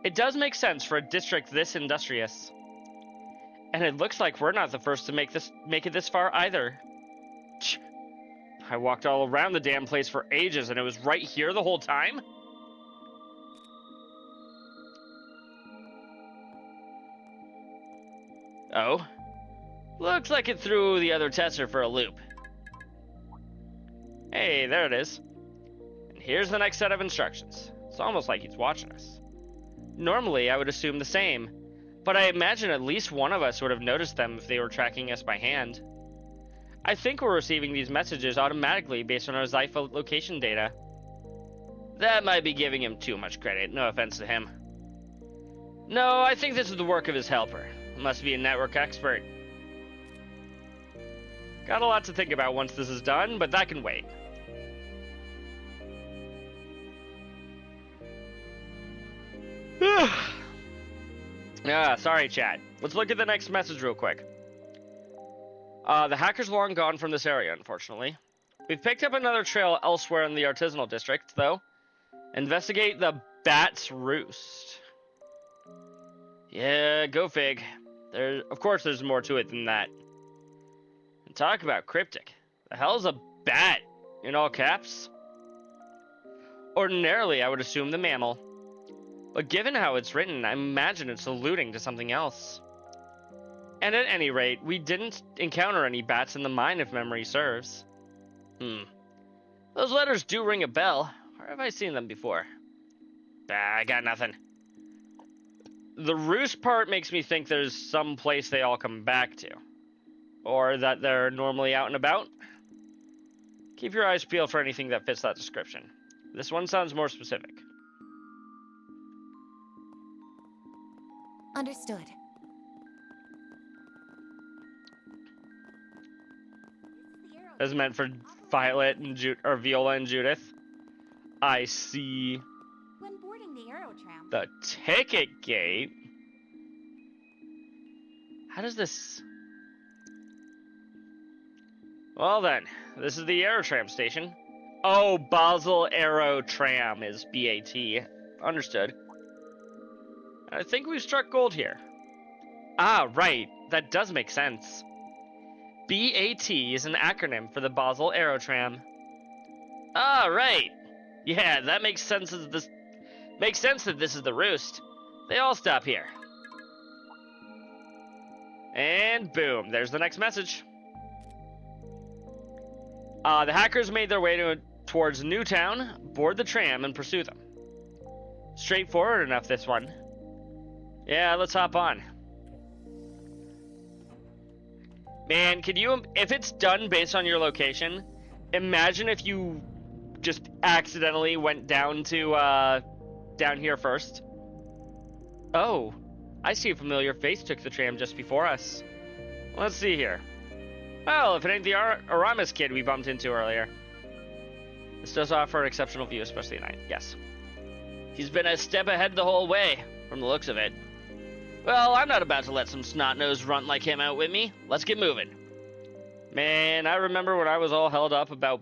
It does make sense for a district this industrious. And it looks like we're not the first to make it this far either. I walked all around the damn place for ages and it was right here the whole time? Oh. Looks like it threw the other tester for a loop. Hey, there it is. And here's the next set of instructions. It's almost like he's watching us. Normally, I would assume the same, but I imagine at least one of us would have noticed them if they were tracking us by hand. I think we're receiving these messages automatically based on our Zypha location data. That might be giving him too much credit, no offense to him. No, I think this is the work of his helper. Must be a network expert. Got a lot to think about once this is done, but that can wait. Sorry, chat. Let's look at the next message real quick. The hacker's long gone from this area, unfortunately. We've picked up another trail elsewhere in the artisanal district, though. Investigate the Roost. Yeah, go fig. Of course there's more to it than that. And talk about cryptic. The hell's a bat? In all caps? Ordinarily, I would assume the mammal. But given how it's written, I imagine it's alluding to something else. And at any rate, we didn't encounter any bats in the mine if memory serves. Those letters do ring a bell. Where have I seen them before? I got nothing. The roost part makes me think there's some place they all come back to. Or that they're normally out and about. Keep your eyes peeled for anything that fits that description. This one sounds more specific. Understood. As meant for Violet and Viola and Judith. I see. When boarding the aerotram. The ticket gate? How does this... Well then, this is the aerotram station. Oh, Basel Aerotram is BAT. Understood. I think we've struck gold here. Ah, right. That does make sense. BAT is an acronym for the Basel Aerotram. Ah, right. Yeah, that makes sense as this... Makes sense that this is the Roost. They all stop here. And boom, there's the next message. The hackers made their way towards Newtown, board the tram, and pursue them. Straightforward enough, this one. Yeah, let's hop on. Man, could you... If it's done based on your location, imagine if you just accidentally went down to, down here first. Oh, I see a familiar face took the tram just before us. Let's see here. Well, if it ain't the Aramis kid we bumped into earlier. This does offer an exceptional view, especially at night. Yes. He's been a step ahead the whole way, from the looks of it. Well, I'm not about to let some snot-nosed runt like him out with me. Let's get moving. Man, I remember when I was all held up about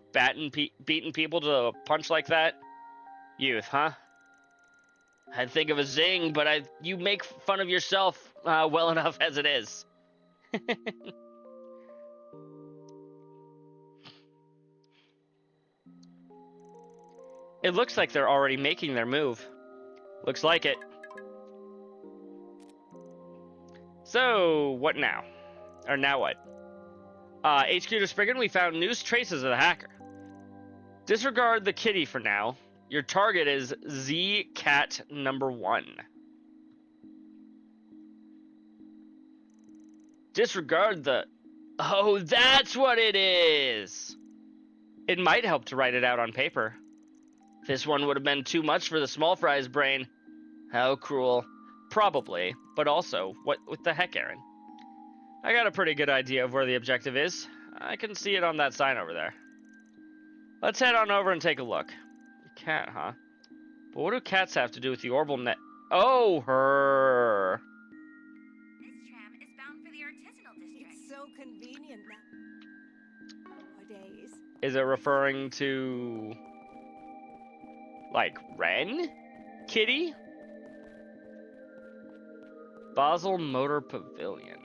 beating people to a punch like that. Youth, huh? I'd think of a zing, but you make fun of yourself well enough as it is. It looks like they're already making their move. Looks like it. So, what now? Or now what? HQ to Spriggan, we found news traces of the hacker. Disregard the kitty for now. Your target is Z-Cat number 1. Disregard the... Oh, that's what it is! It might help to write it out on paper. This one would have been too much for the small fry's brain. How cruel. Probably, but also, what the heck, Aaron? I got a pretty good idea of where the objective is. I can see it on that sign over there. Let's head on over and take a look. Cat, huh? But what do cats have to do with the orbital net? Oh, her. This tram is bound for the artisanal district. It's so convenient nowadays. Is it referring to... like, Wren? Kitty? Basel Motor Pavilion.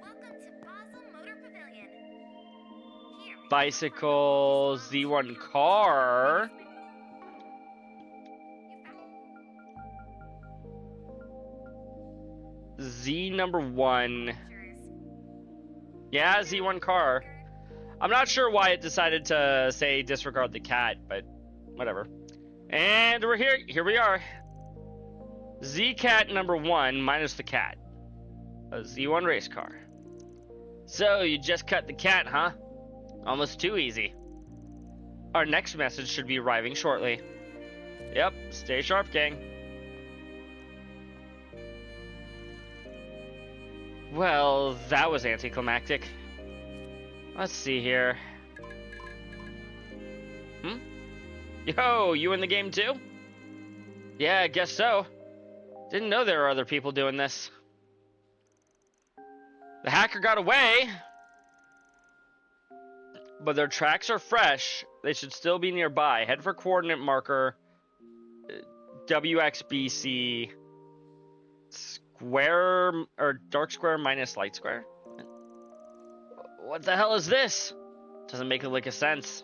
Welcome to Basel Motor Pavilion. Here, Bicycle, Z1 car. Z number 1. Yeah, Z1 car. I'm not sure why it decided to say disregard the cat, but whatever. And we're here. Here we are. Z-Cat number 1 minus the cat. A Z1 race car. So, you just cut the cat, huh? Almost too easy. Our next message should be arriving shortly. Yep, stay sharp, gang. Well, that was anticlimactic. Let's see here. Yo, you in the game too? Yeah, I guess so. Didn't know there were other people doing this. The hacker got away, but their tracks are fresh. They should still be nearby. Head for coordinate marker WXBC square or dark square minus light square. What the hell is this? Doesn't make a lick of sense.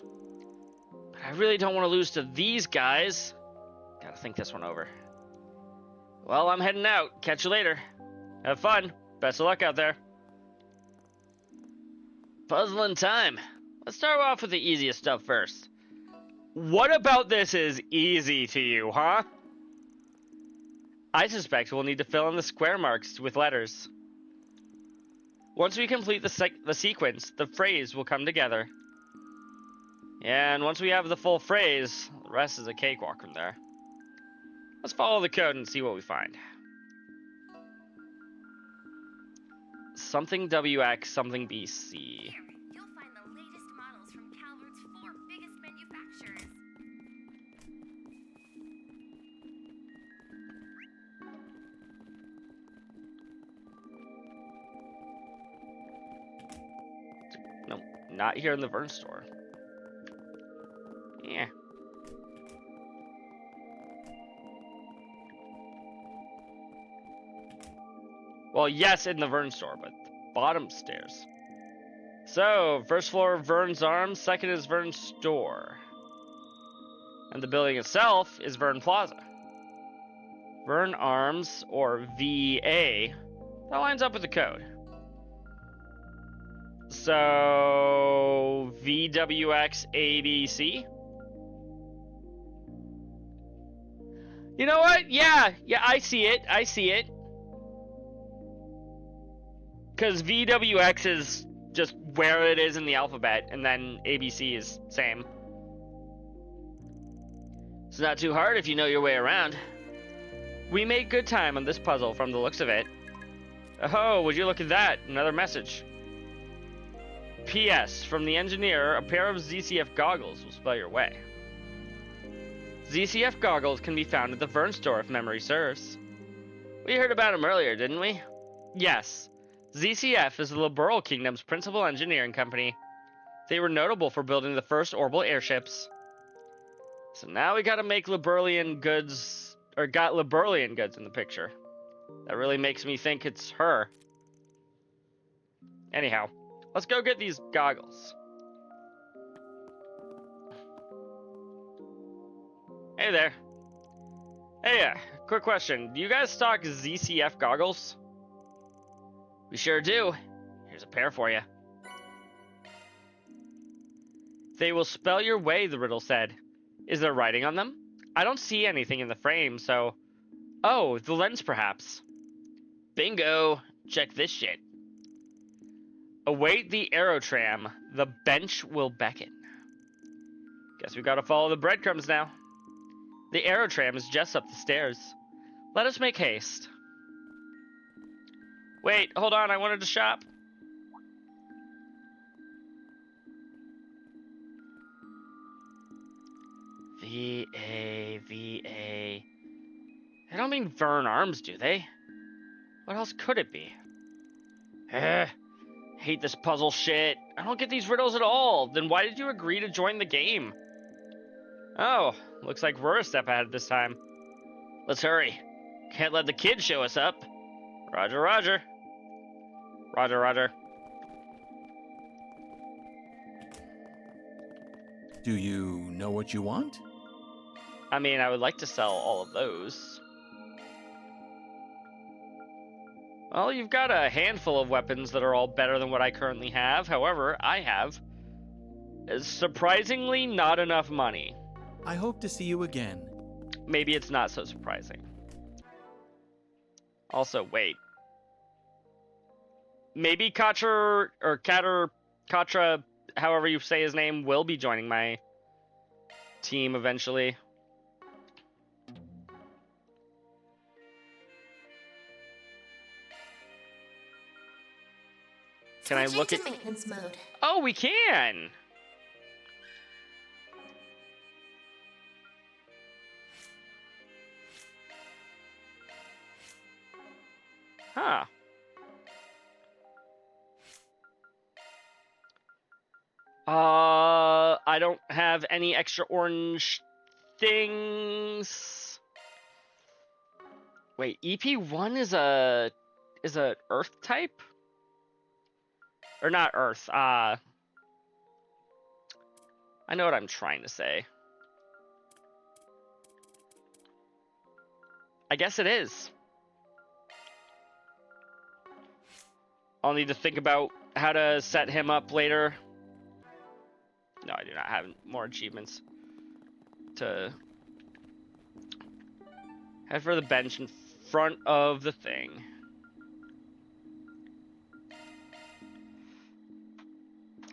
But I really don't want to lose to these guys. Gotta think this one over. Well, I'm heading out. Catch you later. Have fun. Best of luck out there. Puzzling time. Let's start off with the easiest stuff first. What about this is easy to you, huh? I suspect we'll need to fill in the square marks with letters. Once we complete the sequence, the phrase will come together. And once we have the full phrase, the rest is a cakewalk from there. Let's follow the code and see what we find. Something WX, something BC. Here, you'll find the latest models from Calvert's 4 biggest manufacturers. Nope, not here in the Verne store. Yeah. Well, yes, in the Verne store, but the bottom stairs. So, first floor, Verne's Arms. Second is Verne's store. And the building itself is Verne Plaza. Verne Arms, or VA. That lines up with the code. So, VWXABC. You know what? Yeah, I see it. I see it. Because VWX is just where it is in the alphabet, and then ABC is same. It's not too hard if you know your way around. We made good time on this puzzle from the looks of it. Oh, would you look at that? Another message. P.S. From the engineer, a pair of ZCF goggles will spell your way. ZCF goggles can be found at the Verne store if memory serves. We heard about them earlier, didn't we? Yes. ZCF is the Liberal Kingdom's principal engineering company. They were notable for building the first orbital airships. So now we gotta make Liberalian goods, or got Liberalian goods in the picture. That really makes me think it's her. Anyhow, let's go get these goggles. Hey there. Hey, quick question. Do you guys stock ZCF goggles? We sure do. Here's a pair for you. They will spell your way, the riddle said. Is there writing on them? I don't see anything in the frame, so... Oh, the lens perhaps. Bingo! Check this shit. Await the aerotram. The bench will beckon. Guess we gotta follow the breadcrumbs now. The aerotram is just up the stairs. Let us make haste. Wait, hold on, I wanted to shop. VA. They don't mean Verne Arms, do they? What else could it be? Hate this puzzle shit. I don't get these riddles at all. Then why did you agree to join the game? Oh, looks like we're a step ahead this time. Let's hurry. Can't let the kids show us up. Roger, roger. Roger, roger. Do you know what you want? I mean, I would like to sell all of those. Well, you've got a handful of weapons that are all better than what I currently have. However, I have surprisingly not enough money. I hope to see you again. Maybe it's not so surprising. Also, wait. Maybe Katra, or Katra, however you say his name, will be joining my team eventually. Can I look at maintenance mode? Oh, we can. Huh. I don't have any extra orange things. Wait, EP1 is a Earth type? Or not Earth, I know what I'm trying to say. I guess it is. I'll need to think about how to set him up later. No, I do not have more achievements to head for the bench in front of the thing.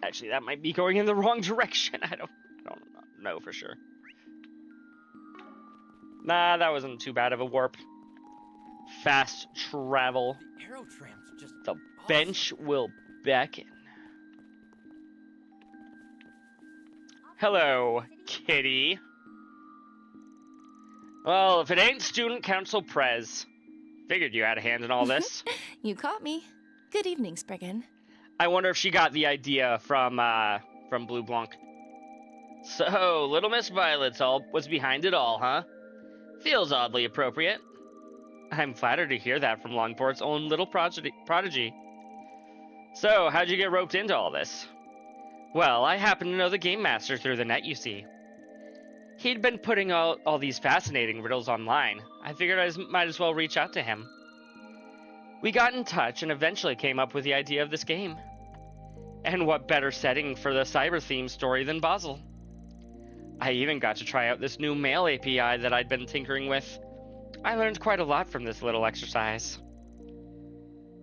Actually, that might be going in the wrong direction. I don't know for sure. Nah, that wasn't too bad of a warp. Fast travel. The aerotram's just The awesome. bench will beckon. Hello, kitty. Well, if it ain't student council prez. Figured you had a hand in all this. You caught me. Good evening, Spriggan. I wonder if she got the idea from Blue Blanc. So, Little Miss Violet's all was behind it all, huh? Feels oddly appropriate. I'm flattered to hear that from Longport's own little prodigy. So, how'd you get roped into all this? Well, I happen to know the Game Master through the net, you see. He'd been putting all these fascinating riddles online. I figured I might as well reach out to him. We got in touch and eventually came up with the idea of this game. And what better setting for the cyber-themed story than Basel? I even got to try out this new mail API that I'd been tinkering with. I learned quite a lot from this little exercise.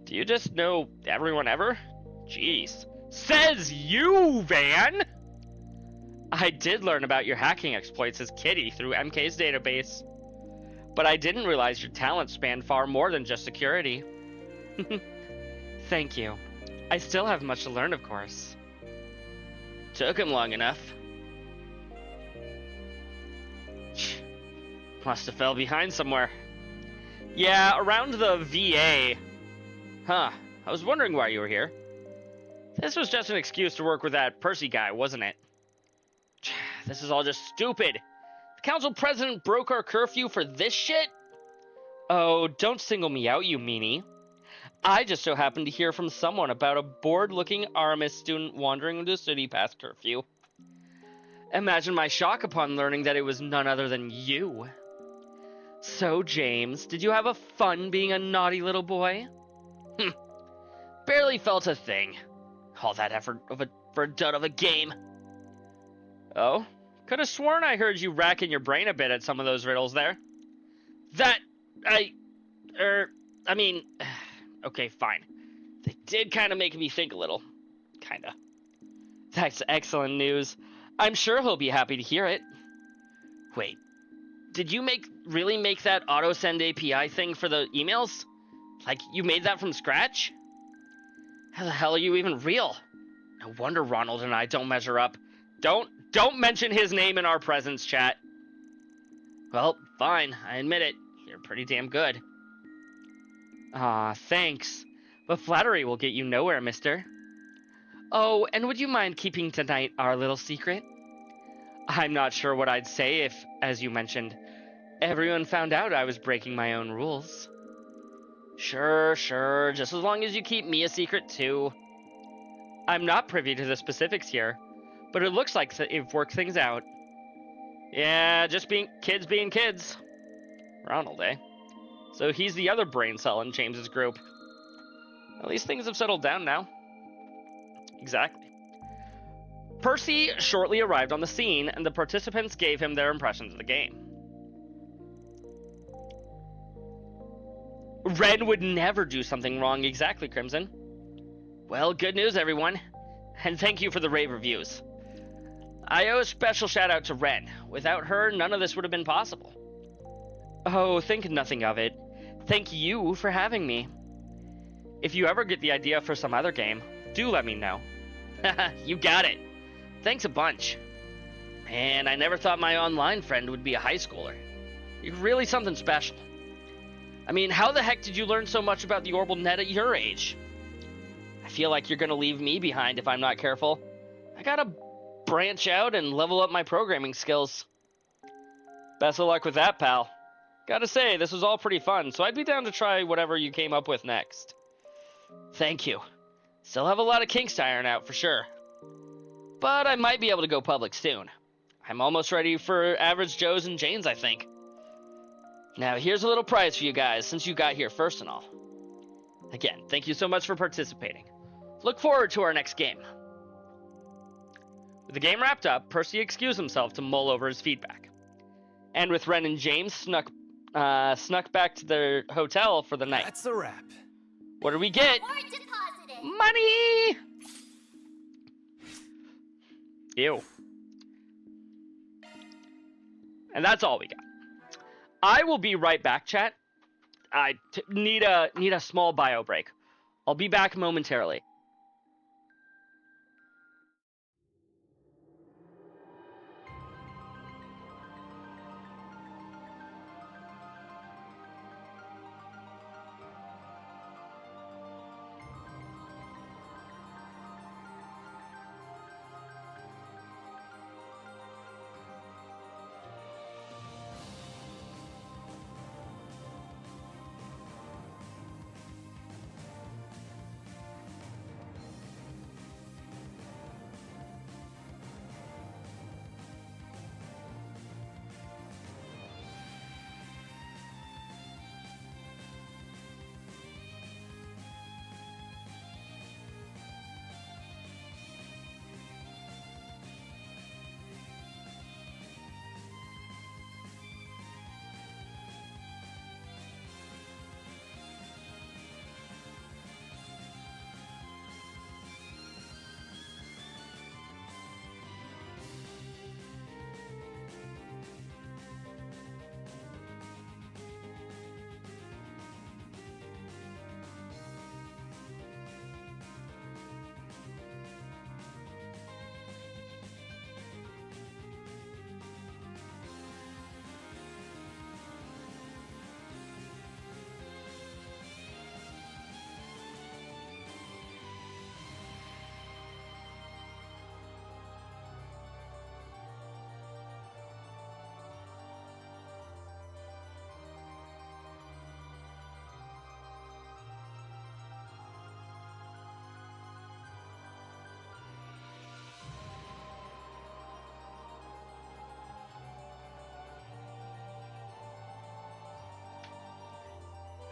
Do you just know everyone ever? Jeez. Says you, Van! I did learn about your hacking exploits as Kitty through MK's database. But I didn't realize your talent spanned far more than just security. Thank you. I still have much to learn, of course. Took him long enough. Must have fell behind somewhere. Yeah, around the VA. Huh. I was wondering why you were here. This was just an excuse to work with that Percy guy, wasn't it? This is all just stupid. The council president broke our curfew for this shit? Oh, don't single me out, you meanie. I just so happened to hear from someone about a bored-looking Aramis student wandering into the city past curfew. Imagine my shock upon learning that it was none other than you. So, James, did you have a fun being a naughty little boy? Barely felt a thing. All that effort for a dud of a game. Oh? Could have sworn I heard you racking your brain a bit at some of those riddles there. Okay, fine. They did kind of make me think a little. Kinda. That's excellent news. I'm sure he'll be happy to hear it. Wait, did you really make that auto-send API thing for the emails? Like, you made that from scratch? How the hell are you even real? No wonder Ronald and I don't measure up. Don't mention his name in our presence, chat. Well, fine, I admit it. You're pretty damn good. Aw, thanks. But flattery will get you nowhere, mister. Oh, and would you mind keeping tonight our little secret? I'm not sure what I'd say if, as you mentioned, everyone found out I was breaking my own rules. Sure, just as long as you keep me a secret too. I'm not privy to the specifics here, but it looks like you've worked things out. Yeah, just being kids. Ronald, eh? So he's the other brain cell in James's group. At least things have settled down now. Exactly. Percy shortly arrived on the scene, and the participants gave him their impressions of the game. Ren would never do something wrong, exactly, Crimson. Well, good news, everyone. And thank you for the rave reviews. I owe a special shout out to Ren. Without her, none of this would have been possible. Oh, think nothing of it. Thank you for having me. If you ever get the idea for some other game, do let me know. Haha, you got it. Thanks a bunch. Man, I never thought my online friend would be a high schooler. You're really something special. I mean, how the heck did you learn so much about the orbital net at your age? I feel like you're gonna leave me behind if I'm not careful. I gotta branch out and level up my programming skills. Best of luck with that, pal. Gotta say, this was all pretty fun, so I'd be down to try whatever you came up with next. Thank you. Still have a lot of kinks to iron out, for sure. But I might be able to go public soon. I'm almost ready for Average Joes and Janes, I think. Now, here's a little prize for you guys, since you got here first and all. Again, thank you so much for participating. Look forward to our next game. With the game wrapped up, Percy excused himself to mull over his feedback. And with Ren and James snuck back to their hotel for the night. That's a wrap. What do we get? Or deposited. Money! Ew. And that's all we got. I will be right back, chat. I need a small bio break. I'll be back momentarily.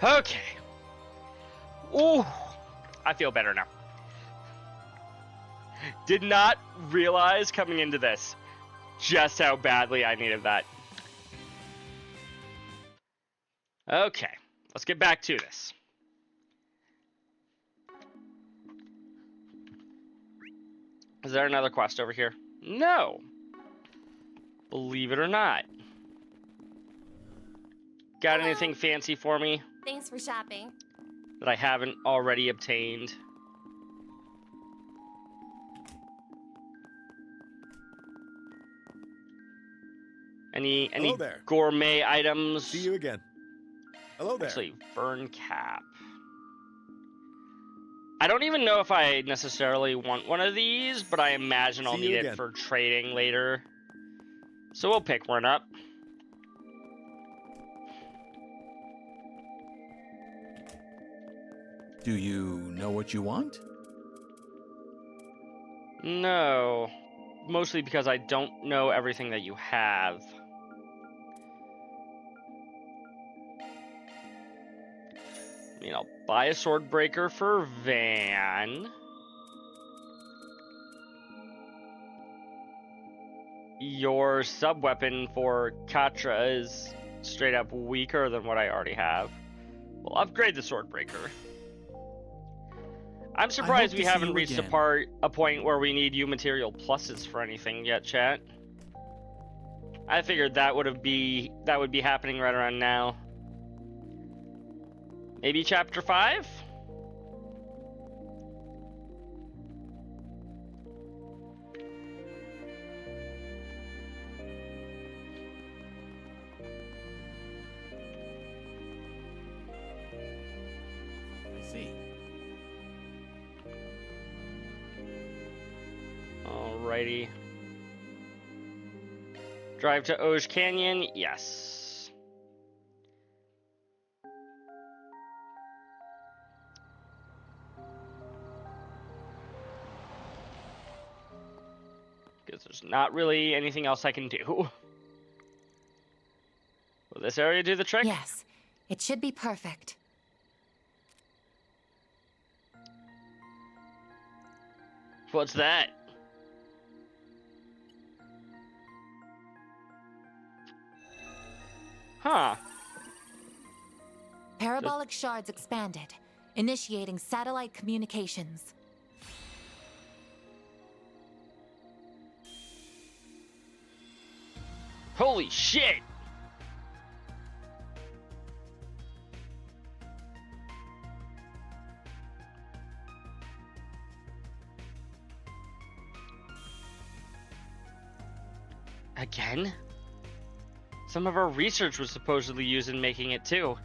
Okay. Ooh, I feel better now. Did not realize coming into this just how badly I needed that. Okay, let's get back to this. Is there another quest over here? No. Believe it or not. Got anything fancy for me Thanks for shopping. that I haven't already obtained? Any Hello there. gourmet items? See you again. Hello there. Actually, Verne cap. I don't even know if I necessarily want one of these, but I imagine I'll See you need it again. for trading later. So we'll pick one up. Do you know what you want? No. Mostly because I don't know everything that you have. I mean, I'll buy a sword breaker for Van. Your sub-weapon for Katra is straight up weaker than what I already have. We'll upgrade the sword breaker. I'm surprised we haven't reached a point where we need U material pluses for anything yet, chat. I figured that would be happening right around now. Maybe chapter 5? I see. Alrighty. Drive to Oge Canyon? Yes. Because there's not really anything else I can do. Will this area do the trick? Yes, it should be perfect. What's that? Huh. Parabolic shards expanded, initiating satellite communications. Holy shit! Again? Some of our research was supposedly used in making it too.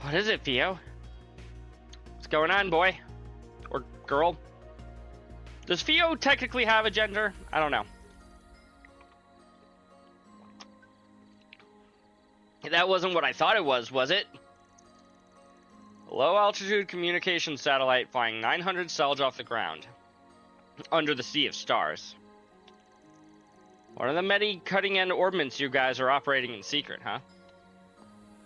What is it, Theo? What's going on, boy? Or girl? Does Theo technically have a gender? I don't know. That wasn't what I thought it was it? Low altitude communication satellite flying 900 cells off the ground. Under the sea of stars. One of the many cutting-edge orbments you guys are operating in secret, huh?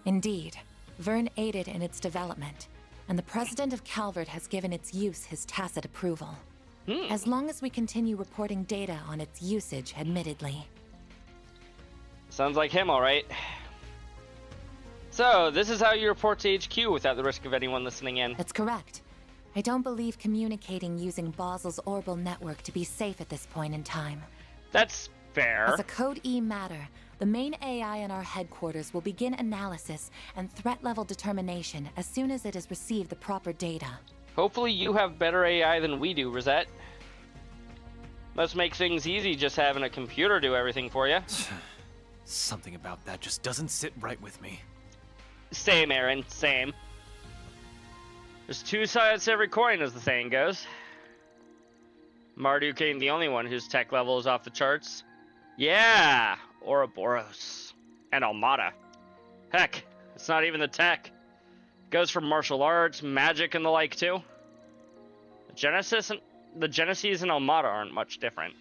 Indeed. Verne aided in its development, and the president of Calvert has given its use his tacit approval. As long as we continue reporting data on its usage, admittedly. Sounds like him, alright. So, this is how you report to HQ without the risk of anyone listening in. That's correct. I don't believe communicating using Basel's orbital network to be safe at this point in time. That's fair. As a Code E matter, the main AI in our headquarters will begin analysis and threat level determination as soon as it has received the proper data. Hopefully you have better AI than we do, Rosette. Must make things easy just having a computer do everything for you. Something about that just doesn't sit right with me. Same, Aaron, same. There's two sides to every coin, as the saying goes. Marduk ain't the only one whose tech level is off the charts. Yeah, Ouroboros. And Almada. Heck, it's not even the tech. It goes for martial arts, magic, and the like, too. The Genesis and Almada aren't much different.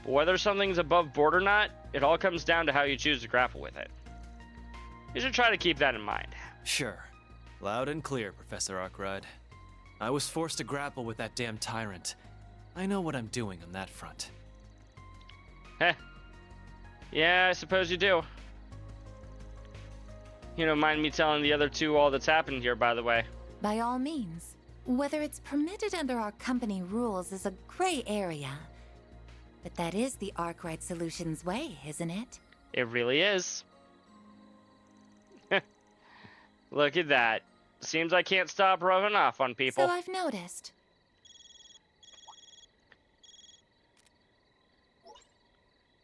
Whether something's above board or not, it all comes down to how you choose to grapple with it. You should try to keep that in mind. Sure. Loud and clear, Professor Arkwright. I was forced to grapple with that damn tyrant. I know what I'm doing on that front. Heh. Yeah, I suppose you do. You don't mind me telling the other two all that's happened here, by the way. By all means. Whether it's permitted under our company rules is a gray area. But that is the Arkwright Solutions way, isn't it? It really is. Look at that. Seems I can't stop rubbing off on people. So I've noticed.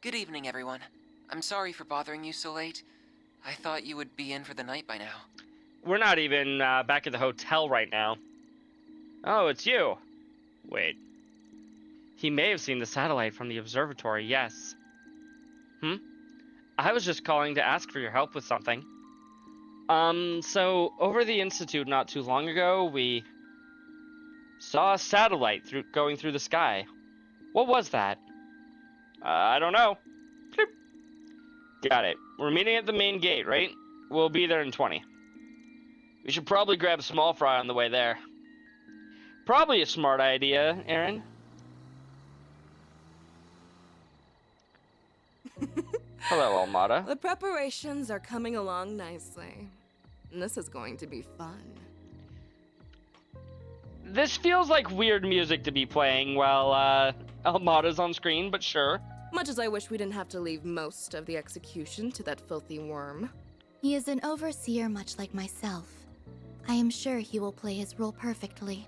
Good evening, everyone. I'm sorry for bothering you so late. I thought you would be in for the night by now. We're not even back at the hotel right now. Oh, it's you. Wait. He may have seen the satellite from the observatory, yes. I was just calling to ask for your help with something. So over the Institute not too long ago, we saw a satellite going through the sky. What was that? I don't know. Bloop. Got it. We're meeting at the main gate, right? We'll be there in 20. We should probably grab small fry on the way there. Probably a smart idea, Aaron. Hello, Almada. The preparations are coming along nicely. And this is going to be fun. This feels like weird music to be playing while Almada's on screen, but sure. Much as I wish we didn't have to leave most of the execution to that filthy worm. He is an overseer much like myself. I am sure he will play his role perfectly.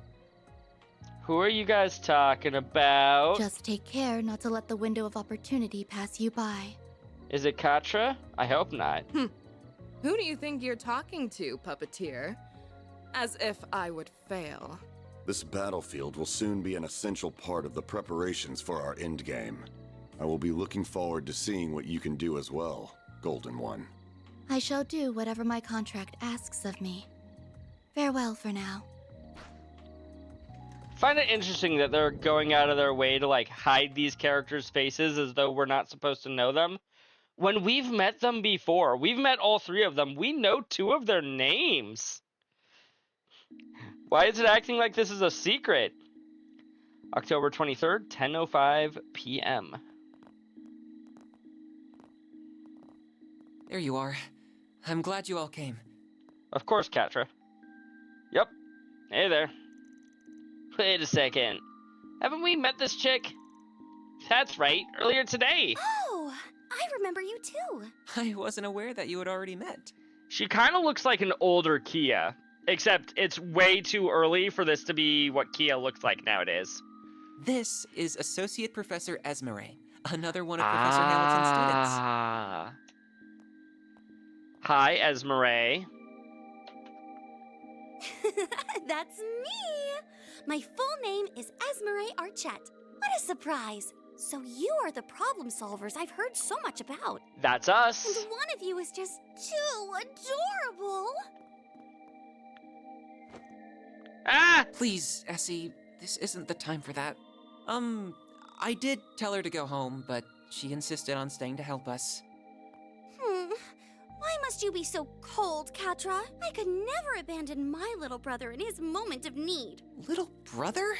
Who are you guys talking about? Just take care not to let the window of opportunity pass you by. Is it Katra? I hope not. Who do you think you're talking to, puppeteer? As if I would fail. This battlefield will soon be an essential part of the preparations for our endgame. I will be looking forward to seeing what you can do as well, Golden One. I shall do whatever my contract asks of me. Farewell for now. Find it interesting that they're going out of their way to like hide these characters' faces as though we're not supposed to know them. When we've met them before, we've met all three of them. We know two of their names. Why is it acting like this is a secret? October 23rd, 10:05 p.m. There you are. I'm glad you all came. Of course, Katra. Yep. Hey there. Wait a second. Haven't we met this chick? That's right, earlier today. Oh, I remember you too. I wasn't aware that you had already met. She kind of looks like an older Kia, except it's way too early for this to be what Kia looks like nowadays. This is Associate Professor Esmeralda, another one of Professor Hamilton's students. Hi, Esmeralda. That's me! My full name is Esmeralda Archette. What a surprise! So you are the problem solvers I've heard so much about. That's us. And one of you is just too adorable. Ah! Please, Essie, this isn't the time for that. I did tell her to go home, but she insisted on staying to help us. Why must you be so cold, Katra? I could never abandon my little brother in his moment of need. Little brother?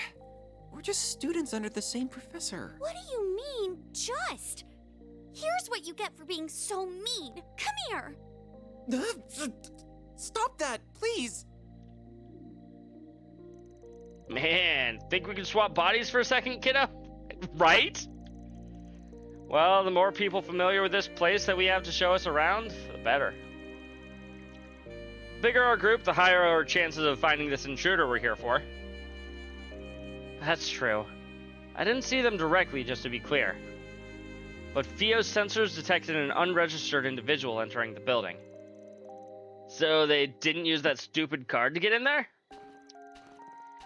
We're just students under the same professor. What do you mean, just? Here's what you get for being so mean. Come here. Stop that, please. Man, think we can swap bodies for a second, kiddo? Right? Well, the more people familiar with this place that we have to show us around, the better. The bigger our group, the higher our chances of finding this intruder we're here for. That's true. I didn't see them directly, just to be clear. But Fio's sensors detected an unregistered individual entering the building. So they didn't use that stupid card to get in there?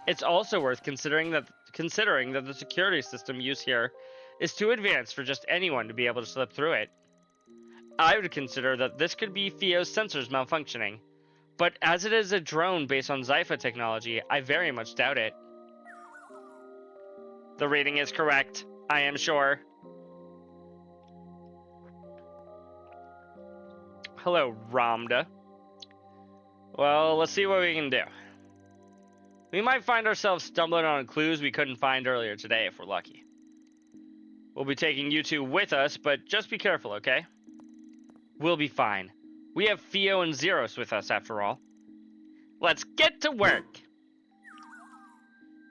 It's also worth considering that the security system used here is too advanced for just anyone to be able to slip through it. I would consider that this could be Fio's sensors malfunctioning, but as it is a drone based on Zypha technology, I very much doubt it. The reading is correct, I am sure. Hello, Ramda. Well, let's see what we can do. We might find ourselves stumbling on clues we couldn't find earlier today if we're lucky. We'll be taking you two with us, but just be careful, okay? We'll be fine. We have Theo and Zeros with us, after all. Let's get to work!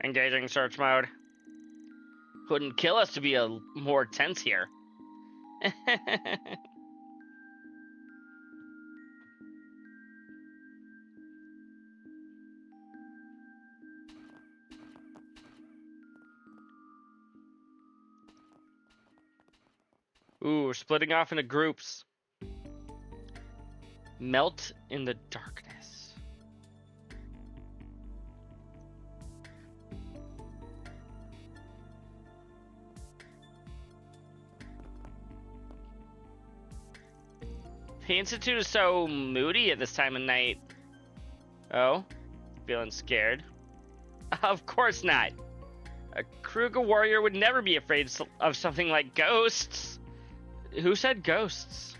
Engaging search mode. Wouldn't kill us to be more tense here. Ooh, we're splitting off into groups. Melt in the darkness. The Institute is so moody at this time of night. Oh? Feeling scared? Of course not. A Kruger warrior would never be afraid of something like ghosts. Who said ghosts?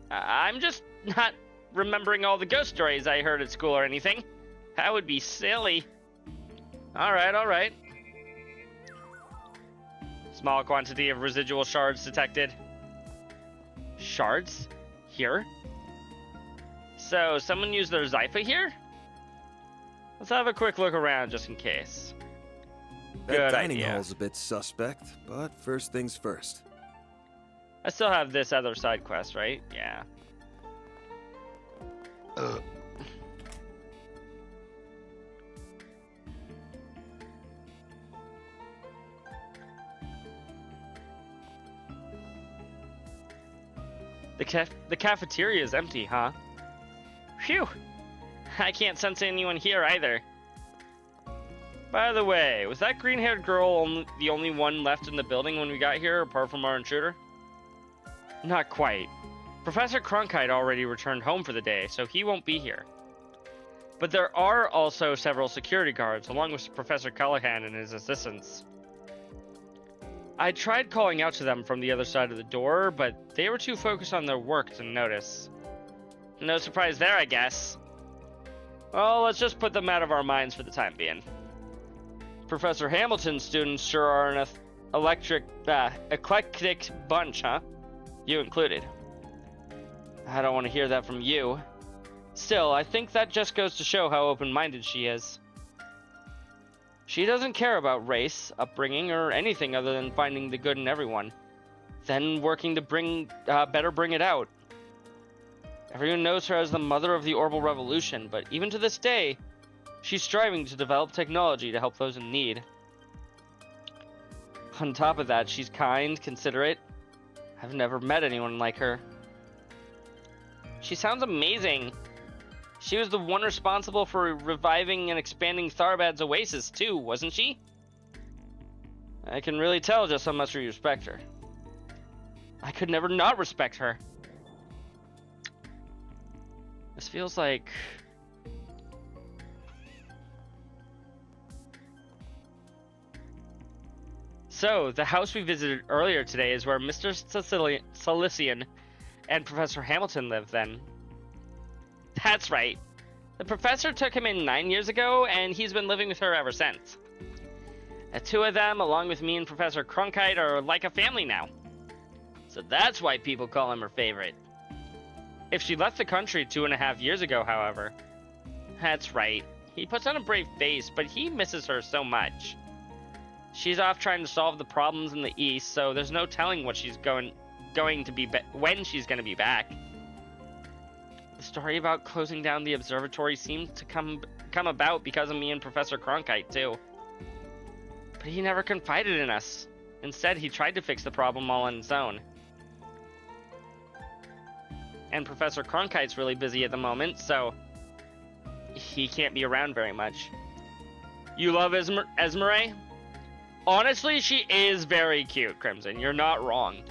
I'm just not remembering all the ghost stories I heard at school or anything. That would be silly. Alright, alright. Small quantity of residual shards detected. Shards? Here? So, someone used their Zypha here? Let's have a quick look around just in case. That dining hall's a bit suspect, but first things first. I still have this other side quest, right? Yeah. The cafeteria is empty, huh? Phew! I can't sense anyone here either. By the way, was that green-haired girl the only one left in the building when we got here, apart from our intruder? Not quite. Professor Cronkite already returned home for the day, so he won't be here. But there are also several security guards, along with Professor Callahan and his assistants. I tried calling out to them from the other side of the door, but they were too focused on their work to notice. No surprise there, I guess. Well, let's just put them out of our minds for the time being. Professor Hamilton's students sure are an eclectic bunch, huh? You included. I don't want to hear that from you. Still, I think that just goes to show how open-minded she is. She doesn't care about race, upbringing, or anything other than finding the good in everyone, then working to bring it out. Everyone knows her as the mother of the Orbital Revolution, but even to this day, she's striving to develop technology to help those in need. On top of that, she's kind, considerate. I've never met anyone like her. She sounds amazing. She was the one responsible for reviving and expanding Tharbad's oasis too, wasn't she? I can really tell just how much you respect her. I could never not respect her. This feels like... So, the house we visited earlier today is where Mr. Silician and Professor Hamilton live, then. That's right. The professor took him in 9 years ago, and he's been living with her ever since. The two of them, along with me and Professor Cronkite, are like a family now. So that's why people call him her favorite. If she left the country 2.5 years ago, however. That's right. He puts on a brave face, but he misses her so much. She's off trying to solve the problems in the east, so there's no telling what she's when she's going to be back. The story about closing down the observatory seems to come about because of me and Professor Cronkite too. But he never confided in us. Instead, he tried to fix the problem all on his own. And Professor Cronkite's really busy at the moment, so he can't be around very much. You love Esmeralda? Honestly, she is very cute, Crimson. You're not wrong.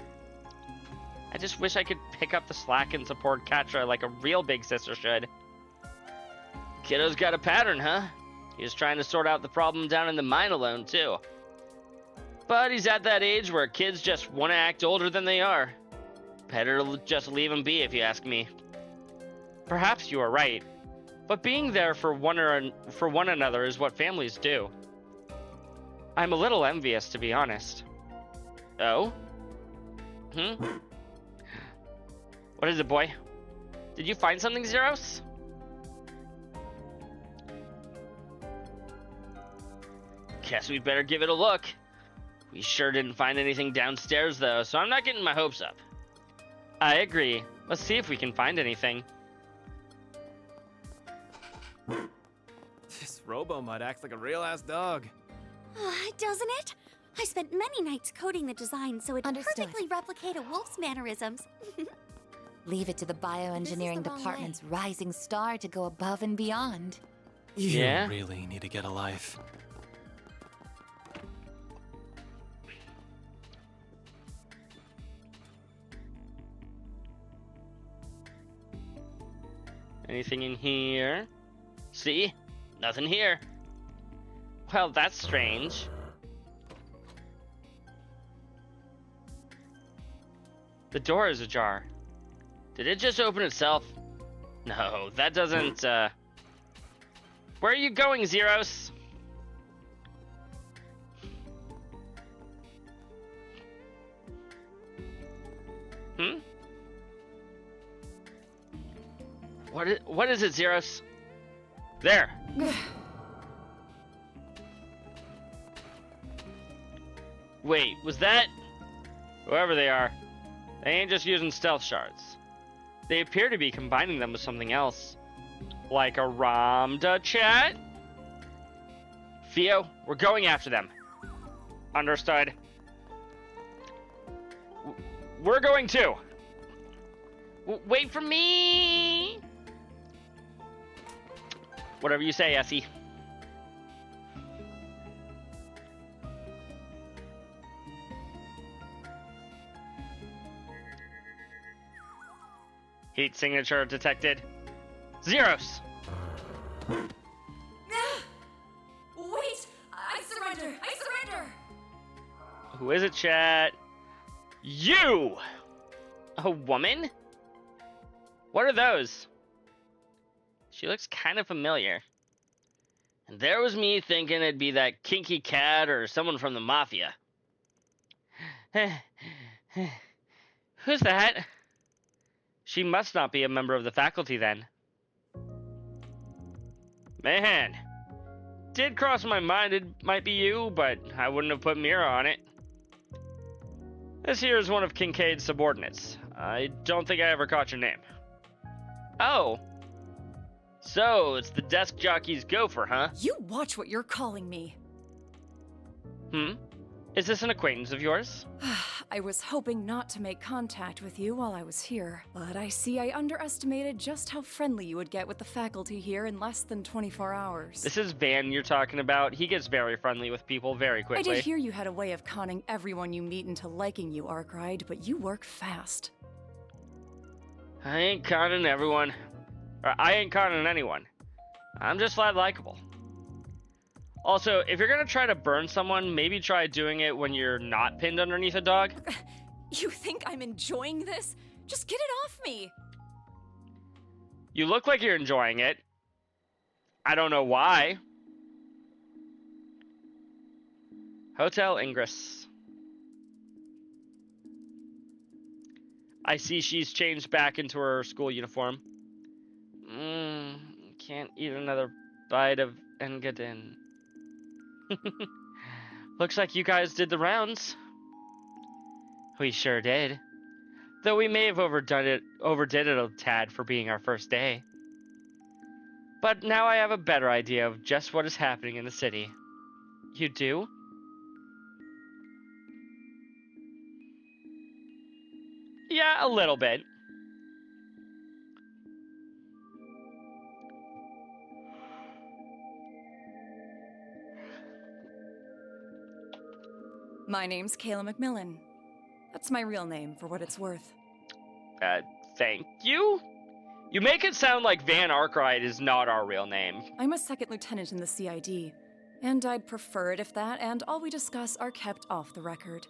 I just wish I could pick up the slack and support Katra like a real big sister should. Kiddo's got a pattern, huh? He's trying to sort out the problem down in the mine alone, too. But he's at that age where kids just want to act older than they are. Better just leave him be, if you ask me. Perhaps you are right, but being there for one another is what families do. I'm a little envious, to be honest. Oh? What is it, boy? Did you find something, Zeros? Guess we'd better give it a look. We sure didn't find anything downstairs, though, so I'm not getting my hopes up. I agree. Let's see if we can find anything. This Robo-Mud acts like a real-ass dog. Doesn't it? I spent many nights coding the design so it Understood. perfectly replicate a wolf's mannerisms. Leave it to the bioengineering the wrong department's rising star to go above and beyond. You Yeah? really need to get a life. Anything in here? See? Nothing here. Well, that's strange. The door is ajar. Did it just open itself? No, that doesn't, Where are you going, Zeros? What is it, Zeros? There. Wait, was that... Whoever they are, they ain't just using stealth shards. They appear to be combining them with something else. Like a Ramda chat? Theo, we're going after them. Understood. We're going too. Wait for me! Whatever you say, Essie. Heat signature detected. Zeros! Wait! I surrender! I surrender! Who is it, chat? You! A woman? What are those? She looks kind of familiar. And there was me thinking it'd be that kinky cat or someone from the mafia. Who's that? She must not be a member of the faculty then. Man, did cross my mind it might be you, but I wouldn't have put Mira on it. This here is one of Kincaid's subordinates. I don't think I ever caught your name. Oh. So, it's the desk jockey's gopher, huh? You watch what you're calling me. Is this an acquaintance of yours? I was hoping not to make contact with you while I was here, but I see I underestimated just how friendly you would get with the faculty here in less than 24 hours. This is Van you're talking about. He gets very friendly with people very quickly. I did hear you had a way of conning everyone you meet into liking you, Arkwright, but you work fast. I ain't conning everyone. Or I ain't conning anyone. I'm just flat likable. Also, if you're gonna try to burn someone, maybe try doing it when you're not pinned underneath a dog. You think I'm enjoying this? Just get it off me! You look like you're enjoying it. I don't know why. Hotel Ingress. I see she's changed back into her school uniform. Can't eat another bite of Engadin. Looks like you guys did the rounds. We sure did. Though we may have overdid it a tad for being our first day. But now I have a better idea of just what is happening in the city. You do? Yeah, a little bit. My name's Kayla McMillan. That's my real name, for what it's worth. Thank you? You make it sound like Van Arkwright is not our real name. I'm a second lieutenant in the CID, and I'd prefer it if that and all we discuss are kept off the record.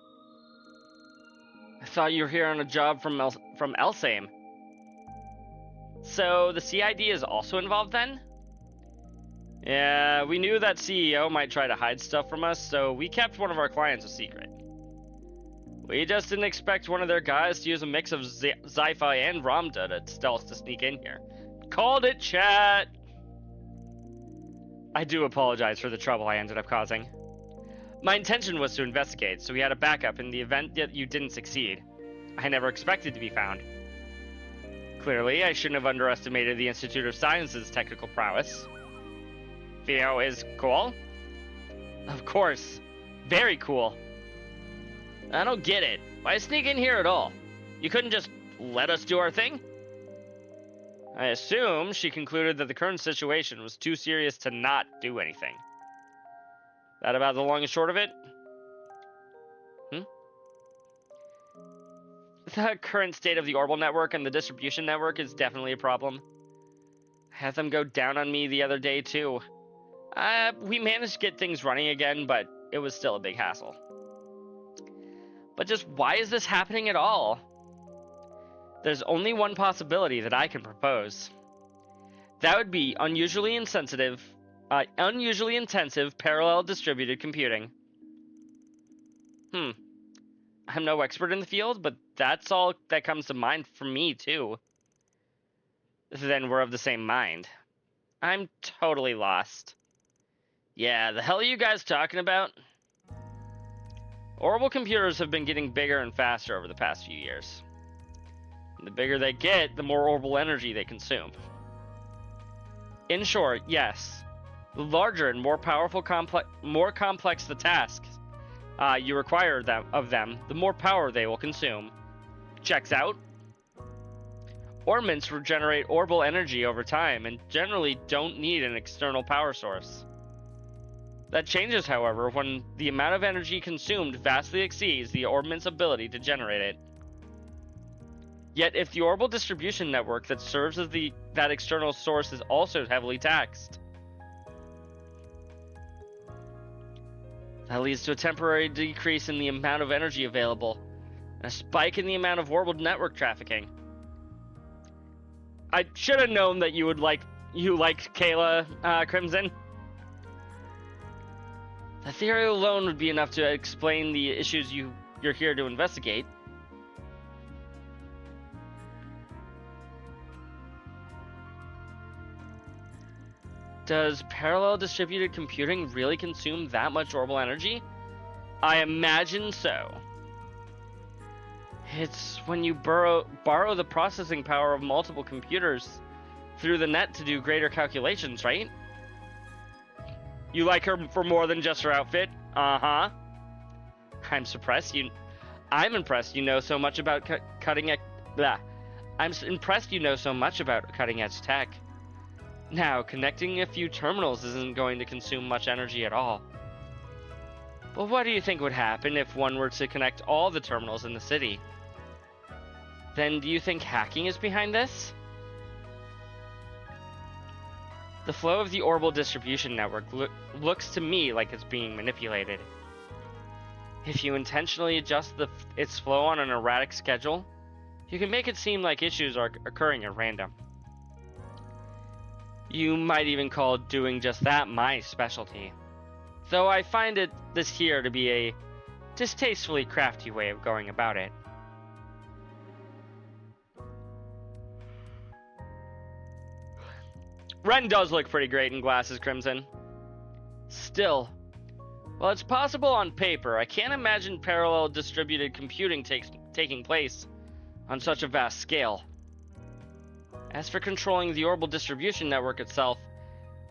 I thought you were here on a job from Elsame. So the CID is also involved then? Yeah, we knew that CEO might try to hide stuff from us, so we kept one of our clients a secret. We just didn't expect one of their guys to use a mix of Zi-Fi and Ramda to stealth to sneak in here. Called it, chat! I do apologize for the trouble I ended up causing. My intention was to investigate, so we had a backup in the event that you didn't succeed. I never expected to be found. Clearly, I shouldn't have underestimated the Institute of Science's technical prowess. Theo is cool? Of course. Very cool. I don't get it. Why sneak in here at all? You couldn't just let us do our thing? I assume she concluded that the current situation was too serious to not do anything. That about the long and short of it? The current state of the orbital network and the distribution network is definitely a problem. I had them go down on me the other day, too. We managed to get things running again, but it was still a big hassle. But just why is this happening at all? There's only one possibility that I can propose. That would be unusually intensive parallel distributed computing. I'm no expert in the field, but that's all that comes to mind for me, too. Then we're of the same mind. I'm totally lost. Yeah, the hell are you guys talking about? Orbital computers have been getting bigger and faster over the past few years. And the bigger they get, the more orbital energy they consume. In short, yes, the larger and more powerful, more complex the tasks you require of them, the more power they will consume. Checks out? Orbments regenerate orbital energy over time and generally don't need an external power source. That changes, however, when the amount of energy consumed vastly exceeds the orbment's ability to generate it. Yet, if the orbital distribution network that serves as that external source is also heavily taxed, that leads to a temporary decrease in the amount of energy available, and a spike in the amount of orbital network trafficking. I should have known that you liked Kayla, Crimson. The theory alone would be enough to explain the issues you're here to investigate. Does parallel distributed computing really consume that much orbital energy? I imagine so. It's when you borrow the processing power of multiple computers through the net to do greater calculations, right? You like her for more than just her outfit? Uh-huh. I'm impressed you know so much about cutting-edge tech. Now, connecting a few terminals isn't going to consume much energy at all. But what do you think would happen if one were to connect all the terminals in the city? Then do you think hacking is behind this? The flow of the orbital distribution network looks to me like it's being manipulated. If you intentionally adjust its flow on an erratic schedule, you can make it seem like issues are occurring at random. You might even call doing just that my specialty. Though I find this here to be a distastefully crafty way of going about it. Ren does look pretty great in glasses, Crimson. Still, while it's possible on paper, I can't imagine parallel distributed computing taking place on such a vast scale. As for controlling the orbital distribution network itself,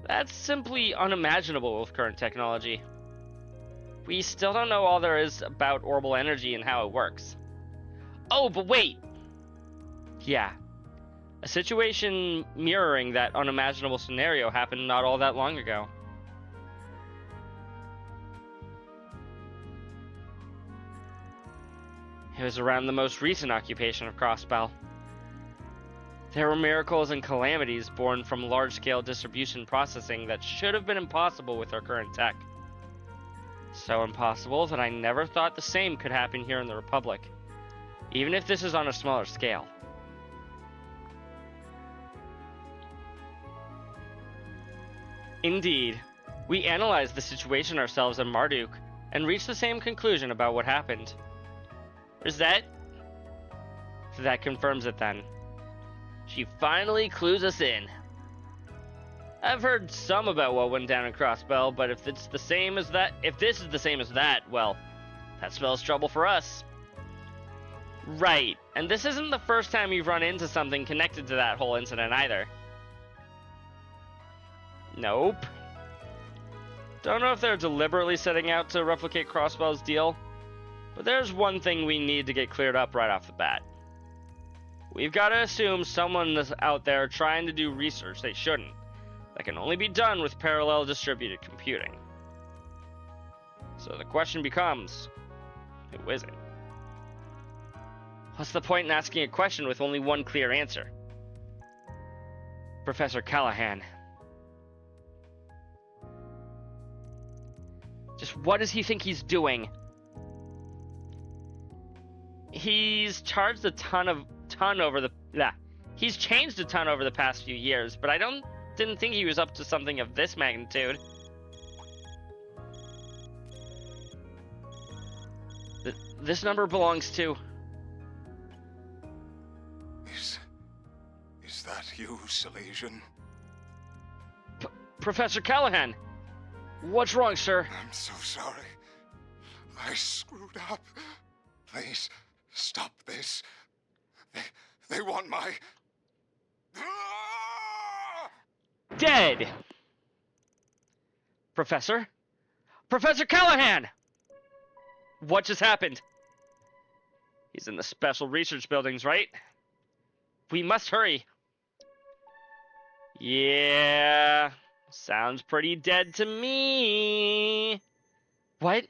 that's simply unimaginable with current technology. We still don't know all there is about orbital energy and how it works. Oh, but wait! Yeah. A situation mirroring that unimaginable scenario happened not all that long ago. It was around the most recent occupation of Crossbell. There were miracles and calamities born from large-scale distribution processing that should have been impossible with our current tech. So impossible that I never thought the same could happen here in the Republic. even if this is on a smaller scale. Indeed, we analyzed the situation ourselves in Marduk and reached the same conclusion about what happened. Is that? That confirms it then. She finally clues us in. I've heard some about what went down in Crossbell, but if it's the same as that, if this is the same as that, well, that spells trouble for us. Right, and this isn't the first time you've run into something connected to that whole incident either. Nope. Don't know if they're deliberately setting out to replicate Crossbell's deal, but there's one thing we need to get cleared up right off the bat. We've got to assume someone is out there trying to do research they shouldn't. That can only be done with parallel distributed computing. So the question becomes, who is it? What's the point in asking a question with only one clear answer? Professor Callahan. Just what does he think he's doing? He's charged a ton over the he's changed a ton over the past few years, but I didn't think he was up to something of this magnitude. This number belongs to... Is that you, Silesian? Professor Callahan! What's wrong, sir? I'm so sorry. I screwed up. Please, stop this. They want my... Dead! Professor? Professor Callahan! What just happened? He's in the special research buildings, right? We must hurry. Yeah, sounds pretty dead to me. What?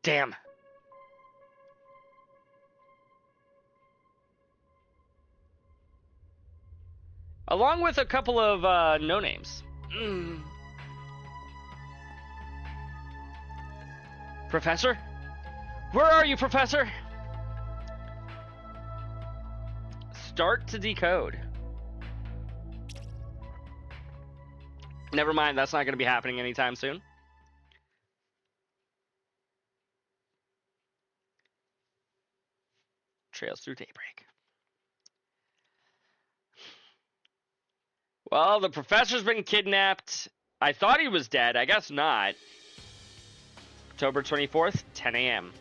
Damn. Along with a couple of no-names. Professor? Where are you, Professor? Start to decode. Never mind, that's not going to be happening anytime soon. Trails through Daybreak. Well, the professor's been kidnapped. I thought he was dead. I guess not. October 24th, 10 a.m.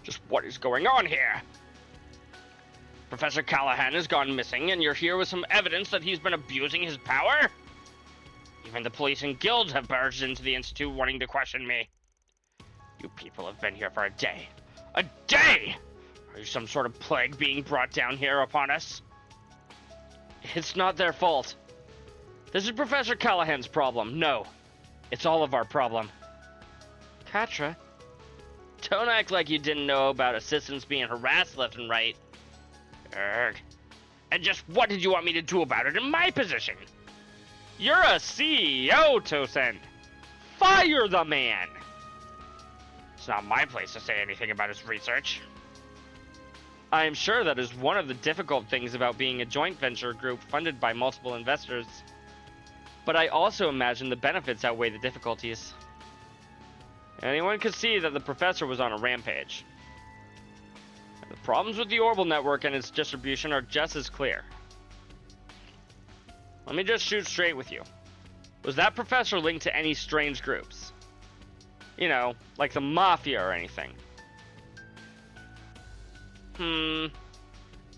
Just what is going on here? Professor Callahan has gone missing, and you're here with some evidence that he's been abusing his power? Even the police and guilds have barged into the Institute wanting to question me. You people have been here for a day. A day! Are you some sort of plague being brought down here upon us? It's not their fault. This is Professor Callahan's problem. No, it's all of our problem. Katra, don't act like you didn't know about assistants being harassed left and right. Erg. And just what did you want me to do about it in my position? You're a CEO, Tosen. Fire the man! It's not my place to say anything about his research. I am sure that is one of the difficult things about being a joint venture group funded by multiple investors. But I also imagine the benefits outweigh the difficulties. Anyone could see that the professor was on a rampage. The problems with the Orbital Network and its distribution are just as clear. Let me just shoot straight with you. Was that professor linked to any strange groups? You know, like the Mafia or anything?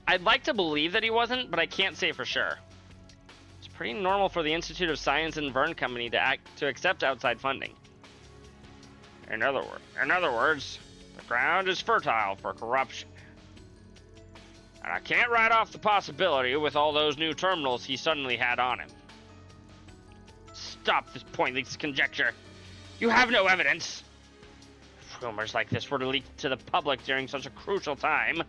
I'd like to believe that he wasn't, but I can't say for sure. It's pretty normal for the Institute of Science and Verne Company to accept outside funding. In other words, the ground is fertile for corruption. And I can't write off the possibility with all those new terminals he suddenly had on him. stop this pointless conjecture. You have no evidence. If rumors like this were leaked to the public during such a crucial time,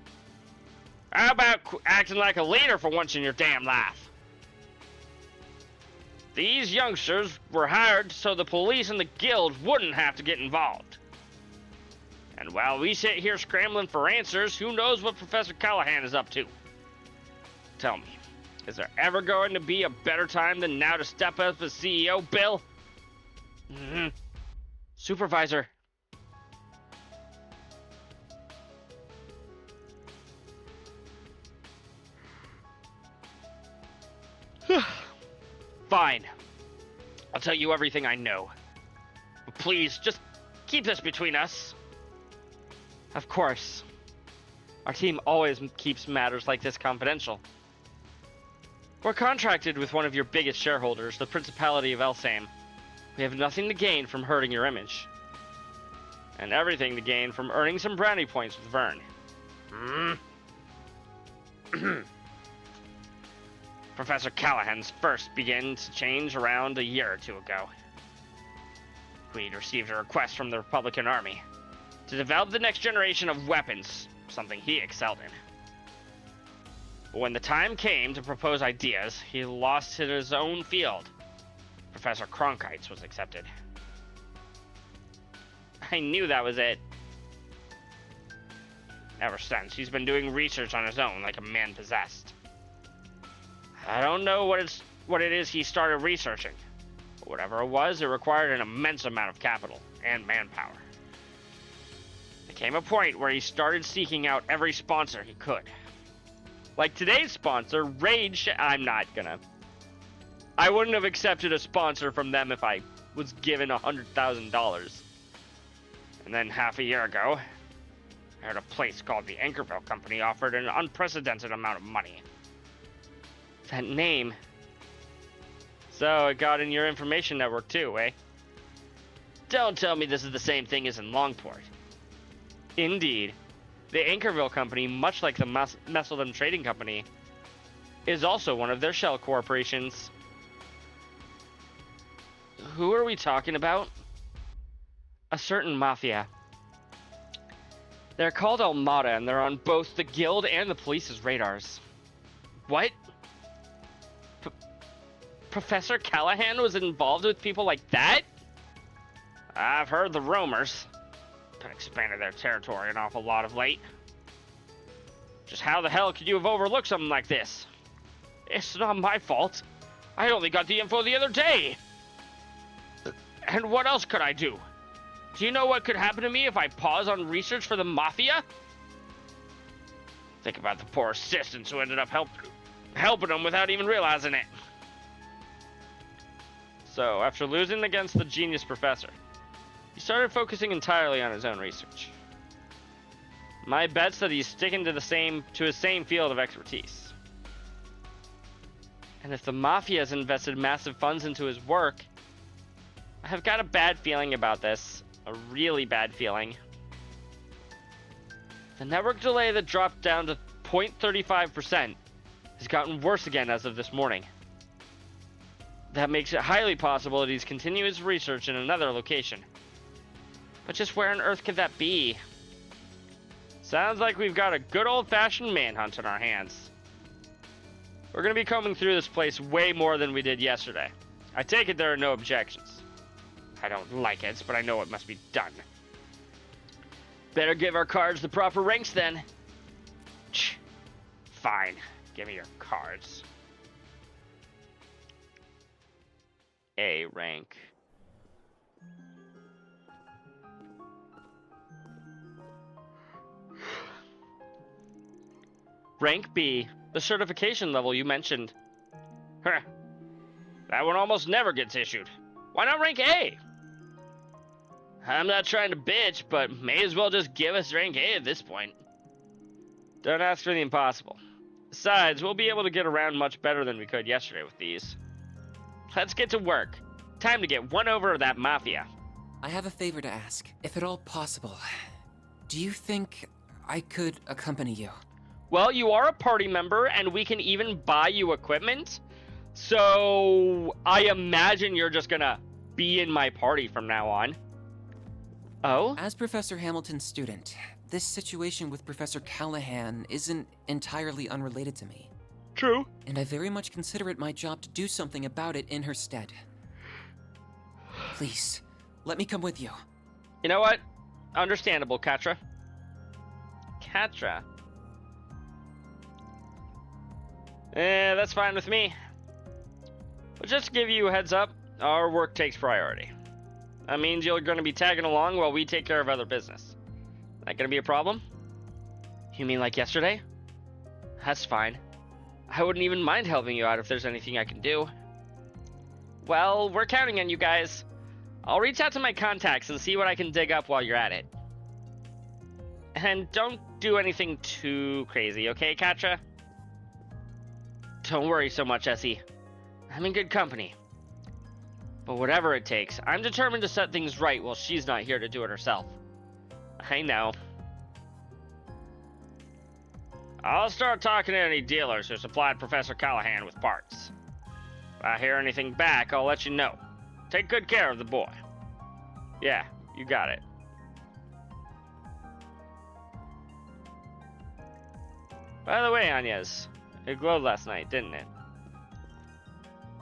how about acting like a leader for once in your damn life? These youngsters were hired so the police and the guild wouldn't have to get involved. And while we sit here scrambling for answers, who knows what Professor Callahan is up to? Tell me, is there ever going to be a better time than now to step up as CEO, Bill? Supervisor. Fine. I'll tell you everything I know. But please, just keep this between us. Of course. Our team always keeps matters like this confidential. We're contracted with one of your biggest shareholders, the Principality of Elsame. We have nothing to gain from hurting your image. And everything to gain from earning some brownie points with Verne. Professor Callahan's first began to change around a year or two ago. We'd received a request from the Republican Army to develop the next generation of weapons, something he excelled in. But when the time came to propose ideas, he lost in his own field. Professor Cronkite's was accepted. I knew that was it. Ever since, he's been doing research on his own like a man possessed. I don't know what it is he started researching, but whatever it was, it required an immense amount of capital and manpower. There came a point where he started seeking out every sponsor he could. Like today's sponsor, Rage. I wouldn't have accepted a sponsor from them if I was given $100,000. And then half a year ago, I heard a place called the Anchorville Company offered an unprecedented amount of money. That name. So it got in your information network too, eh? Don't tell me this is the same thing as in Longport. Indeed. The Anchorville Company, much like the Messeldom Trading Company, is also one of their shell corporations. Who are we talking about? A certain mafia. They're called Almada, and they're on both the guild and the police's radars. What? Professor Callahan was involved with people like that? I've heard the rumors. But expanded their territory an awful lot of late. Just how the hell could you have overlooked something like this? It's not my fault. I only got the info the other day. And what else could I do? Do you know what could happen to me if I pause on research for the Mafia? Think about the poor assistants who ended up helping them without even realizing it. So, after losing against the genius professor, he started focusing entirely on his own research. My bet's that he's sticking to his same field of expertise. And if the Mafia has invested massive funds into his work, I have got a bad feeling about this. A really bad feeling. The network delay that dropped down to 0.35% has gotten worse again as of this morning. That makes it highly possible that he's continuing his research in another location. But just where on earth could that be? Sounds like we've got a good old-fashioned manhunt on our hands. We're going to be combing through this place way more than we did yesterday. I take it there are no objections. I don't like it, but I know it must be done. Better give our cards the proper ranks then. Fine. Give me your cards. A rank. Rank B, the certification level you mentioned. Huh. That one almost never gets issued. Why not rank A? I'm not trying to bitch, but may as well just give us rank A at this point. Don't ask for the impossible. Besides, we'll be able to get around much better than we could yesterday with these. Let's get to work. Time to get one over that Mafia. I have a favor to ask, if at all possible. Do you think I could accompany you? Well, you are a party member, and we can even buy you equipment. So I imagine you're just gonna be in my party from now on. Oh? As Professor Hamilton's student, this situation with Professor Callahan isn't entirely unrelated to me. True. And I very much consider it my job to do something about it in her stead. Please, let me come with you. You know what? Understandable, Katra. Katra. That's fine with me. But just to give you a heads up, our work takes priority. That means you're going to be tagging along while we take care of other business. That going to be a problem? You mean like yesterday? That's fine. I wouldn't even mind helping you out if there's anything I can do. Well, we're counting on you guys. I'll reach out to my contacts and see what I can dig up while you're at it. And don't do anything too crazy, okay, Katra? Don't worry so much, Essie. I'm in good company. But whatever it takes, I'm determined to set things right while she's not here to do it herself. I know. I'll start talking to any dealers who supplied Professor Callahan with parts. If I hear anything back, I'll let you know. Take good care of the boy. Yeah, you got it. By the way, Agnes, it glowed last night, didn't it?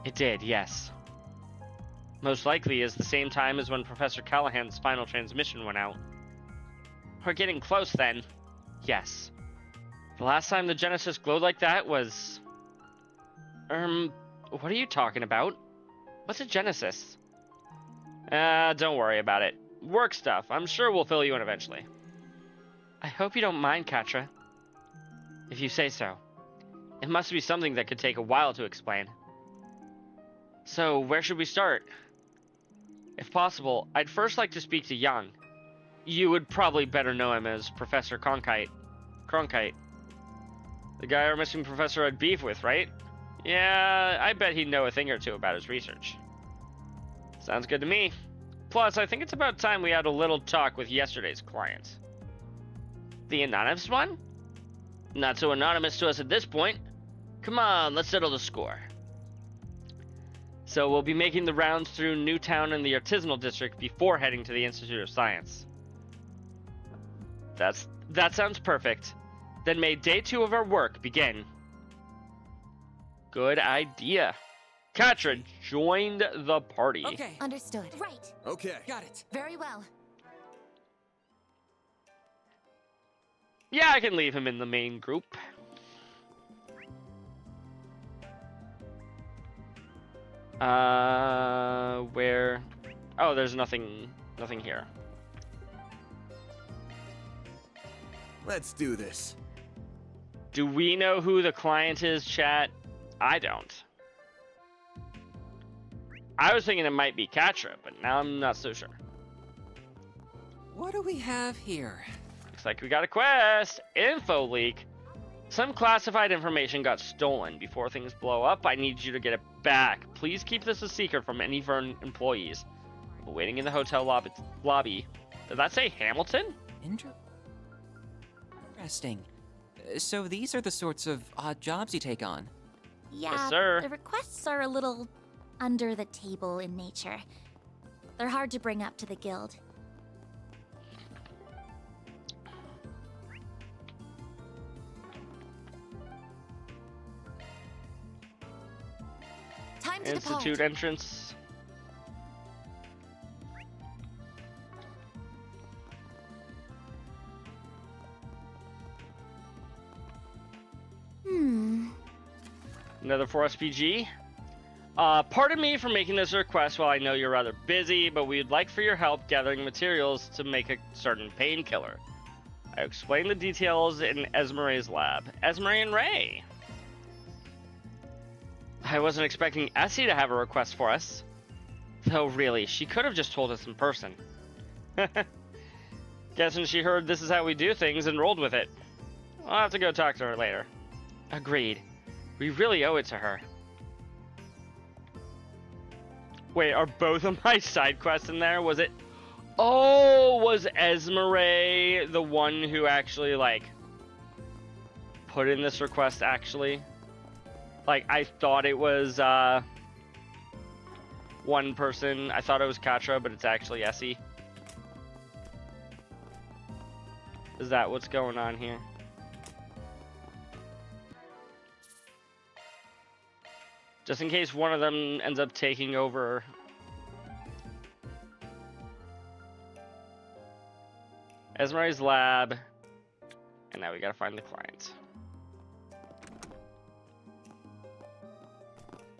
It did, yes. Most likely is the same time as when Professor Callahan's final transmission went out. We're getting close then. Yes. The last time the Genesis glowed like that was... what are you talking about? What's a Genesis? Don't worry about it. Work stuff. I'm sure we'll fill you in eventually. I hope you don't mind, Katra. If you say so. It must be something that could take a while to explain. So, where should we start? If possible, I'd first like to speak to Young. You would probably better know him as Professor Cronkite. The guy our missing professor had beef with, right? Yeah, I bet he'd know a thing or two about his research. Sounds good to me. Plus, I think it's about time we had a little talk with yesterday's client. The anonymous one? Not so anonymous to us at this point. Come on, let's settle the score. So we'll be making the rounds through Newtown and the Artisanal District before heading to the Institute of Science. That sounds perfect. Then may day 2 of our work begin. Good idea. Katra joined the party. Okay. Understood. Right. Okay. Got it. Very well. Yeah, I can leave him in the main group. Where? Oh, there's nothing here. Let's do this. Do we know who the client is, chat? I don't. I was thinking it might be Katra, but now I'm not so sure. What do we have here? Looks like we got a quest. Info leak. Some classified information got stolen. Before things blow up, I need you to get it back. Please keep this a secret from any Verne employees. I'm waiting in the hotel lobby. Did that say Hamilton? Interesting. So these are the sorts of odd jobs you take on? Yeah, Yes, sir. the requests are a little under the table in nature. They're hard to bring up to the guild. Time to Institute depart. entrance. Another 4SPG. Pardon me for making this request while I know you're rather busy, but we'd like for your help gathering materials to make a certain painkiller. I explained the details in Esmere's lab. Esmere and Ray. I wasn't expecting Essie to have a request for us. Though really, she could have just told us in person. Guessing she heard this is how we do things and rolled with it. I'll have to go talk to her later. Agreed. We really owe it to her. Wait, are both of my side quests in there? Was it... Oh, was Esmere the one who actually, like, put in this request, actually? Like, I thought it was one person. I thought it was Katra, but it's actually Essie. Is that what's going on here? Just in case one of them ends up taking over. Esmeralda's lab. And now we gotta find the client.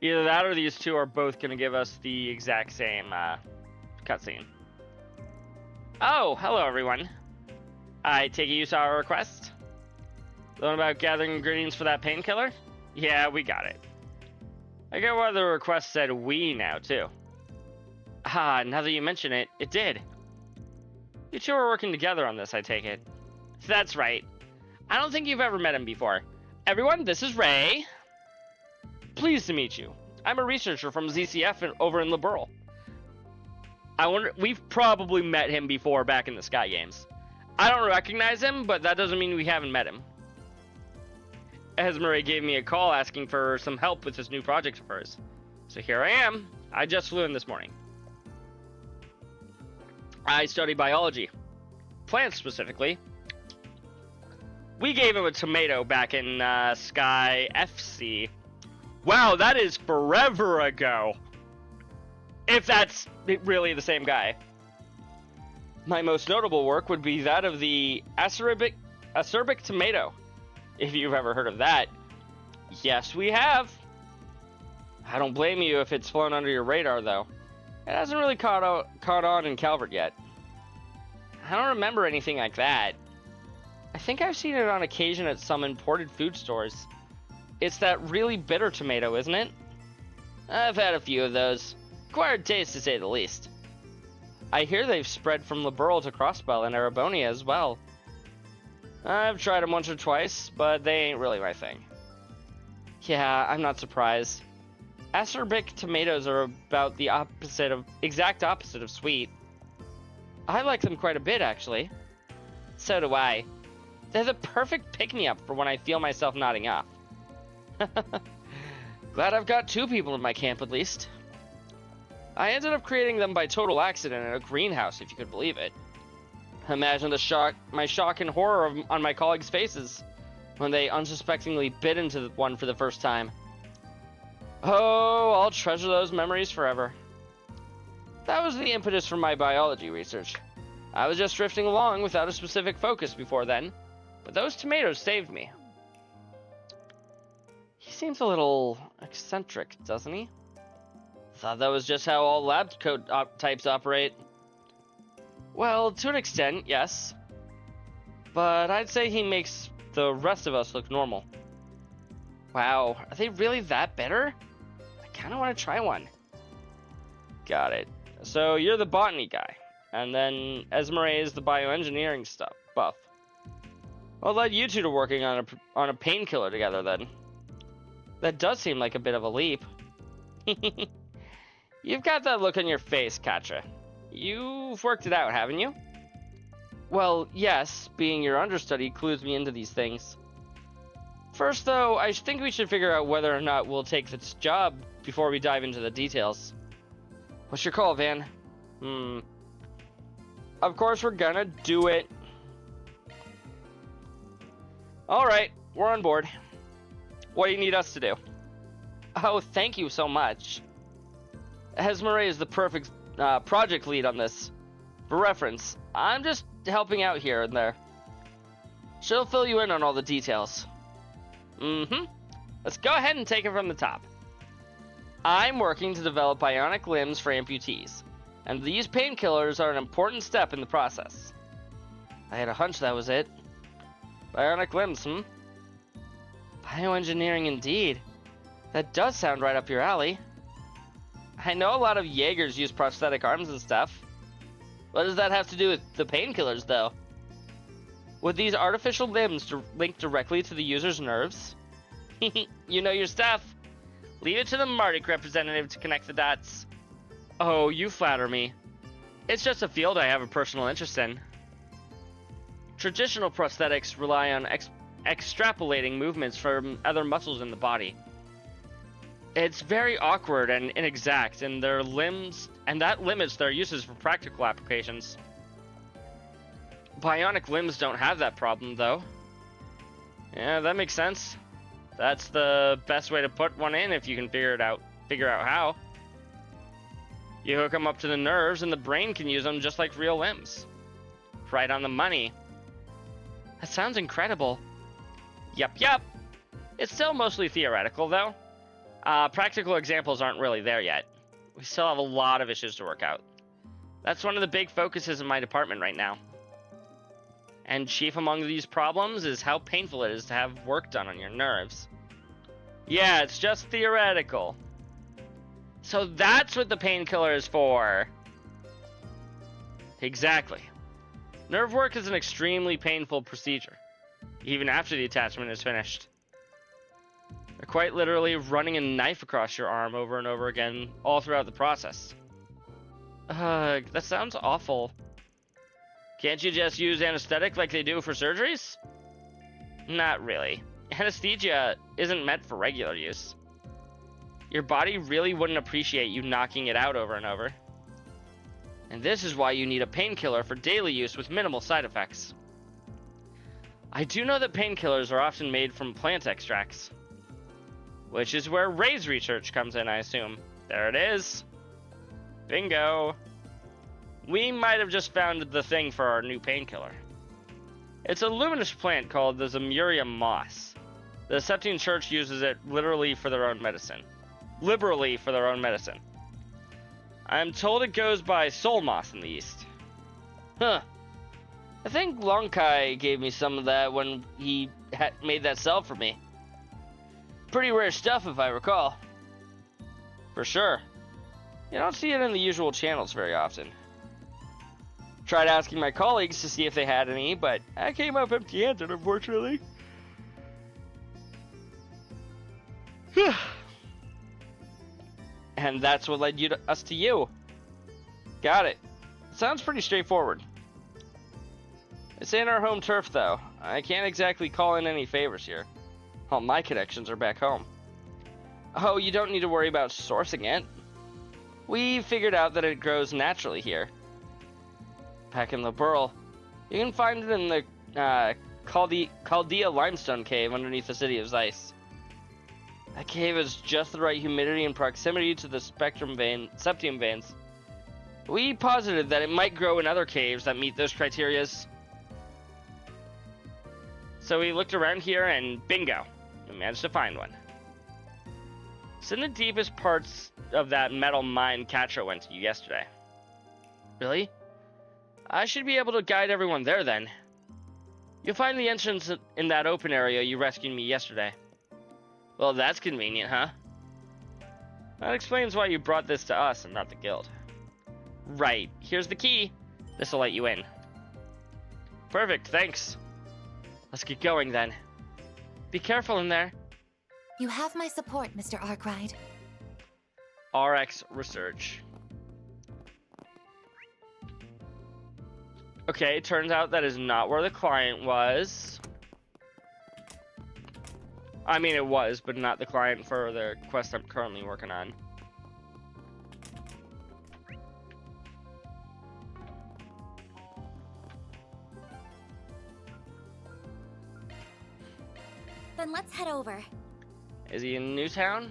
Either that or these two are both gonna give us the exact same cutscene. Oh, hello everyone. I take it you saw our request? The one about gathering ingredients for that painkiller? Yeah, we got it. I get why the request said we now, too. Ah, now that you mention it, it did. You two are working together on this, I take it. That's right. I don't think you've ever met him before. Everyone, this is Ray. Pleased to meet you. I'm a researcher from ZCF over in Liberal. I wonder, we've probably met him before back in the Sky Games. I don't recognize him, but that doesn't mean we haven't met him. Esmeralda gave me a call asking for some help with this new project of hers. So here I am. I just flew in this morning. I study biology. Plants, specifically. We gave him a tomato back in Sky FC. Wow, that is forever ago. If that's really the same guy. My most notable work would be that of the acerbic tomato. If you've ever heard of that. Yes, we have. I don't blame you if it's flown under your radar, though. It hasn't really caught on in Calvert yet. I don't remember anything like that. I think I've seen it on occasion at some imported food stores. It's that really bitter tomato, isn't it? I've had a few of those. Acquired taste, to say the least. I hear they've spread from Liberal to Crossbell and Arabonia as well. I've tried them once or twice, but they ain't really my thing. Yeah, I'm not surprised. Acerbic tomatoes are about the exact opposite of sweet. I like them quite a bit, actually. So do I. They're the perfect pick-me-up for when I feel myself nodding off. Glad I've got two people in my camp, at least. I ended up creating them by total accident in a greenhouse, if you could believe it. Imagine my shock and horror on my colleagues' faces when they unsuspectingly bit into one for the first time. Oh, I'll treasure those memories forever. That was the impetus for my biology research. I was just drifting along without a specific focus before then, but those tomatoes saved me. He seems a little eccentric, doesn't he? Thought that was just how all lab coat types operate. Well, to an extent, yes. But I'd say he makes the rest of us look normal. Wow, are they really that bitter? I kind of want to try one. Got it. So you're the botany guy, and then Esmeralda is the bioengineering buff. What led you two to working on a painkiller together then? That does seem like a bit of a leap. You've got that look on your face, Katra. You've worked it out, haven't you? Well, yes, being your understudy clues me into these things. First, though, I think we should figure out whether or not we'll take this job before we dive into the details. What's your call, Van? Of course we're gonna do it. Alright, we're on board. What do you need us to do? Oh, thank you so much. Esmeralda is the perfect project lead on this. For reference, I'm just helping out here and there. She'll fill you in on all the details. Let's go ahead and take it from the top. I'm working to develop bionic limbs for amputees, and these painkillers are an important step in the process. I had a hunch that was it. Bionic limbs, Bioengineering indeed. That does sound right up your alley. I know a lot of Jaegers use prosthetic arms and stuff. What does that have to do with the painkillers, though? Would these artificial limbs link directly to the user's nerves? You know your stuff. Leave it to the Mardic representative to connect the dots. Oh, you flatter me. It's just a field I have a personal interest in. Traditional prosthetics rely on extrapolating movements from other muscles in the body. It's very awkward and inexact, and that limits their uses for practical applications. Bionic limbs don't have that problem, though. Yeah, that makes sense. That's the best way to put one in if you can figure out how. You hook them up to the nerves, and the brain can use them just like real limbs. Right on the money. That sounds incredible. Yup. It's still mostly theoretical, though. Practical examples aren't really there yet. We still have a lot of issues to work out. That's one of the big focuses in my department right now. And chief among these problems is how painful it is to have work done on your nerves. Yeah, it's just theoretical. So that's what the painkiller is for. Exactly. Nerve work is an extremely painful procedure, even after the attachment is finished. They're quite literally running a knife across your arm over and over again, all throughout the process. That sounds awful. Can't you just use anesthetic like they do for surgeries? Not really. Anesthesia isn't meant for regular use. Your body really wouldn't appreciate you knocking it out over and over. And this is why you need a painkiller for daily use with minimal side effects. I do know that painkillers are often made from plant extracts. Which is where Ray's research comes in, I assume. There it is. Bingo. We might have just found the thing for our new painkiller. It's a luminous plant called the Zemurium moss. The Septine Church uses it liberally for their own medicine. I'm told it goes by soul moss in the East. Huh. I think Lonkai gave me some of that when he made that cell for me. Pretty rare stuff, if I recall. For sure. You don't see it in the usual channels very often. Tried asking my colleagues to see if they had any, but I came up empty-handed, unfortunately. And that's what led us to you. Got it. Sounds pretty straightforward. It's in our home turf, though. I can't exactly call in any favors here. All my connections are back home. Oh, you don't need to worry about sourcing it. We figured out that it grows naturally here. Back in the Burl. You can find it in the Chaldea limestone cave underneath the city of Zeiss. That cave has just the right humidity and proximity to the septium veins. We posited that it might grow in other caves that meet those criterias. So we looked around here and bingo, we managed to find one. It's in the deepest parts of that metal mine Catra went to yesterday. Really? I should be able to guide everyone there then. You'll find the entrance in that open area you rescued me yesterday. Well, that's convenient, huh? That explains why you brought this to us and not the guild. Right, here's the key. This'll let you in. Perfect, thanks. Let's get going then. Be careful in there. You have my support, Mr. Arkwright. RX Research. Okay, turns out that is not where the client was. I mean, it was, but not the client for the quest I'm currently working on. Then let's head over. Is he in Newtown?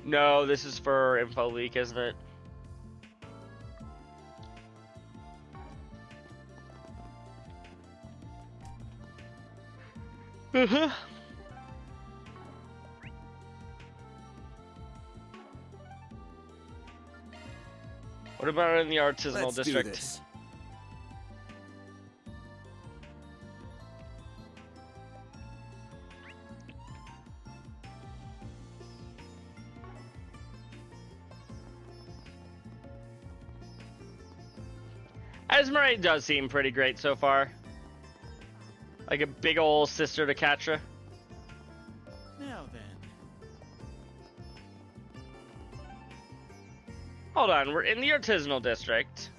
No, this is for info leak, isn't it? What about in the artisanal district? Do this. Esmeralda does seem pretty great so far. Like a big ol' sister to Catra. Now then. Hold on, we're in the artisanal district.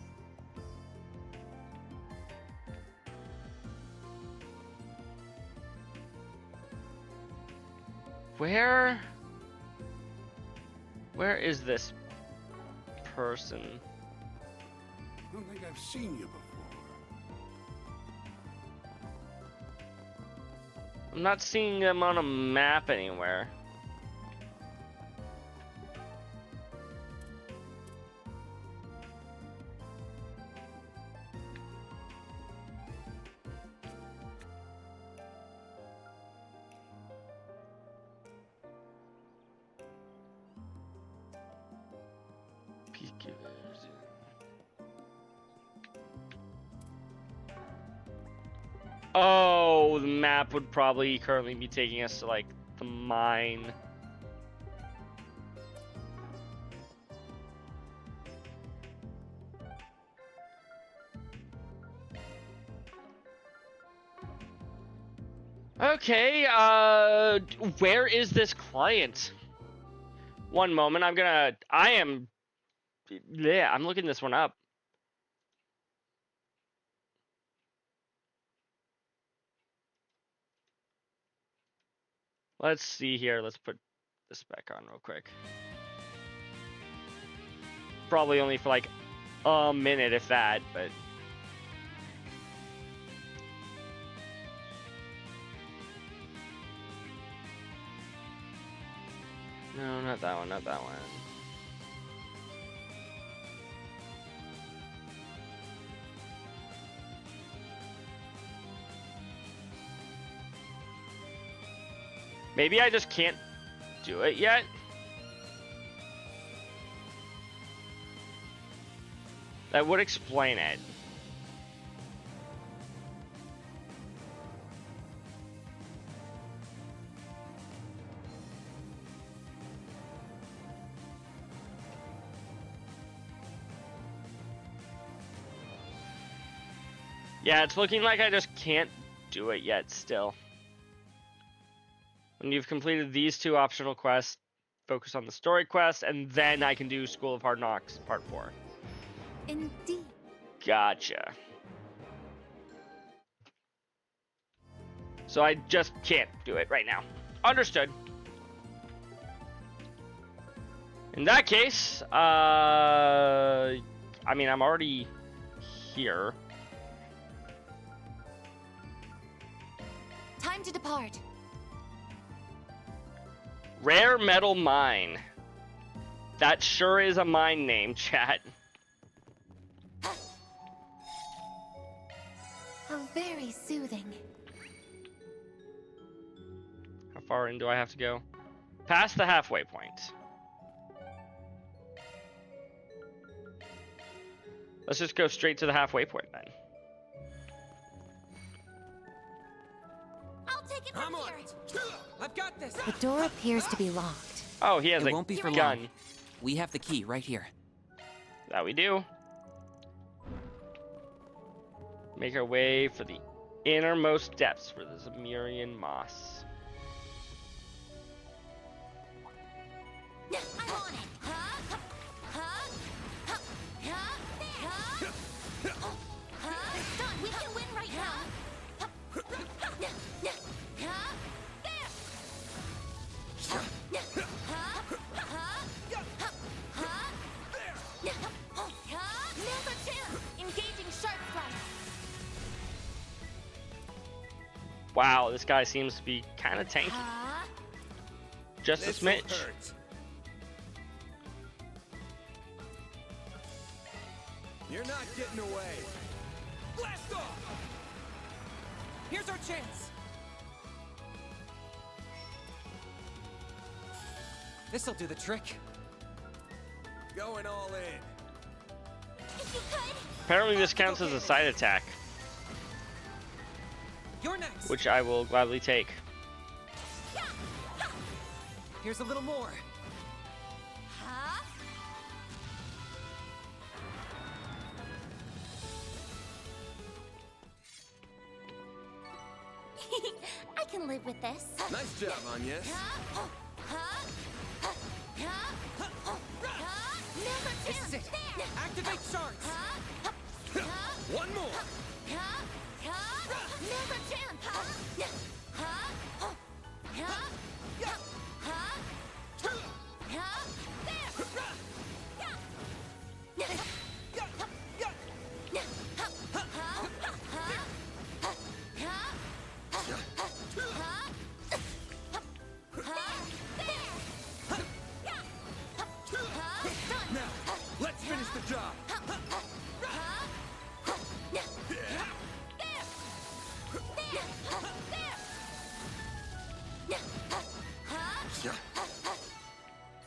Where is this person? I don't think I've seen you before. I'm not seeing them on a map anywhere. Oh, the map would probably currently be taking us to, like, the mine. Okay, where is this client? One moment, I'm looking this one up. Let's see here. Let's put this back on real quick. Probably only for like a minute, if that, but... No, not that one, not that one. Maybe I just can't do it yet? That would explain it. Yeah, it's looking like I just can't do it yet still. When you've completed these 2 optional quests, focus on the story quest, and then I can do School of Hard Knocks Part 4. Indeed. Gotcha. So I just can't do it right now. Understood. In that case, I mean, I'm already here. Time to depart. Rare Metal Mine. That sure is a mine name, chat. How very soothing. How far in do I have to go? Past the halfway point. Let's just go straight to the halfway point then. I'll take it from here. I've got this. The door appears to be locked. Oh, he has It a won't be for gun. long. We have the key right here. That we do. Make our way for the innermost depths for the Zemurian moss. I'm on it. Huh? Huh? Huh? Huh? There. Huh? It's done. We can win right now. Huh? There. Huh? Huh? Now's our chance. Engaging sharp strike. Wow, this guy seems to be kind of tanky. Just a smidge. You're not getting away. Blast off! Here's our chance. This'll do the trick. Going all in. If you could. Apparently this counts as a side attack, You're next. which I will gladly take. Here's a little more. Huh? I can live with this. Nice job, Anya. Huh? Huh? Huh? Huh? Now's our chance.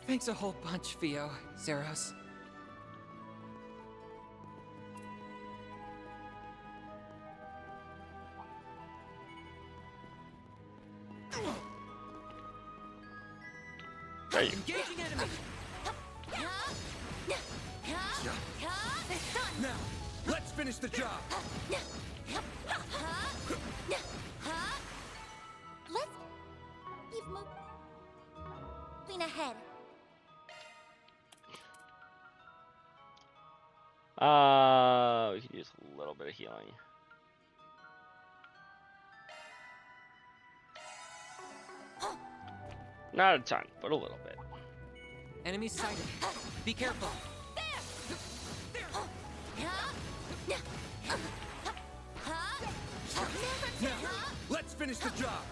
Thanks a whole bunch, Theo, Zeros. Engaging enemy! Now, let's finish the job! Let's keep moving ahead. We could use a little bit of healing. Not a ton, but a little bit. Enemy sighted. Be careful. Now, let's finish the job!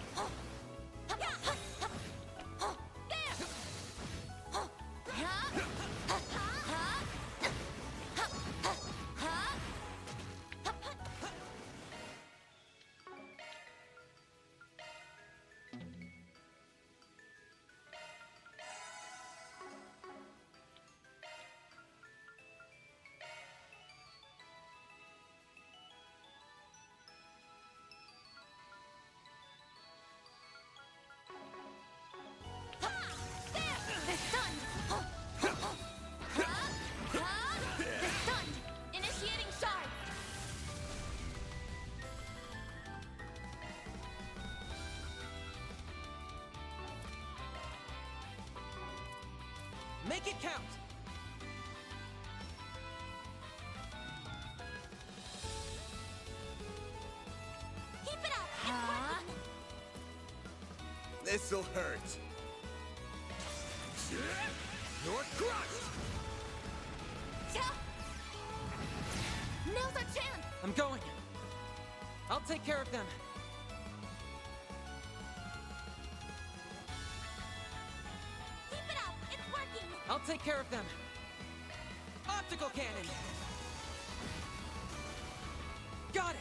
Make it count! Keep it up! It's working! This'll hurt. You're crushed! Now's our chance! I'm going. I'll take care of them. Keep it up! It's working! I'll take care of them. Optical cannon! Got it!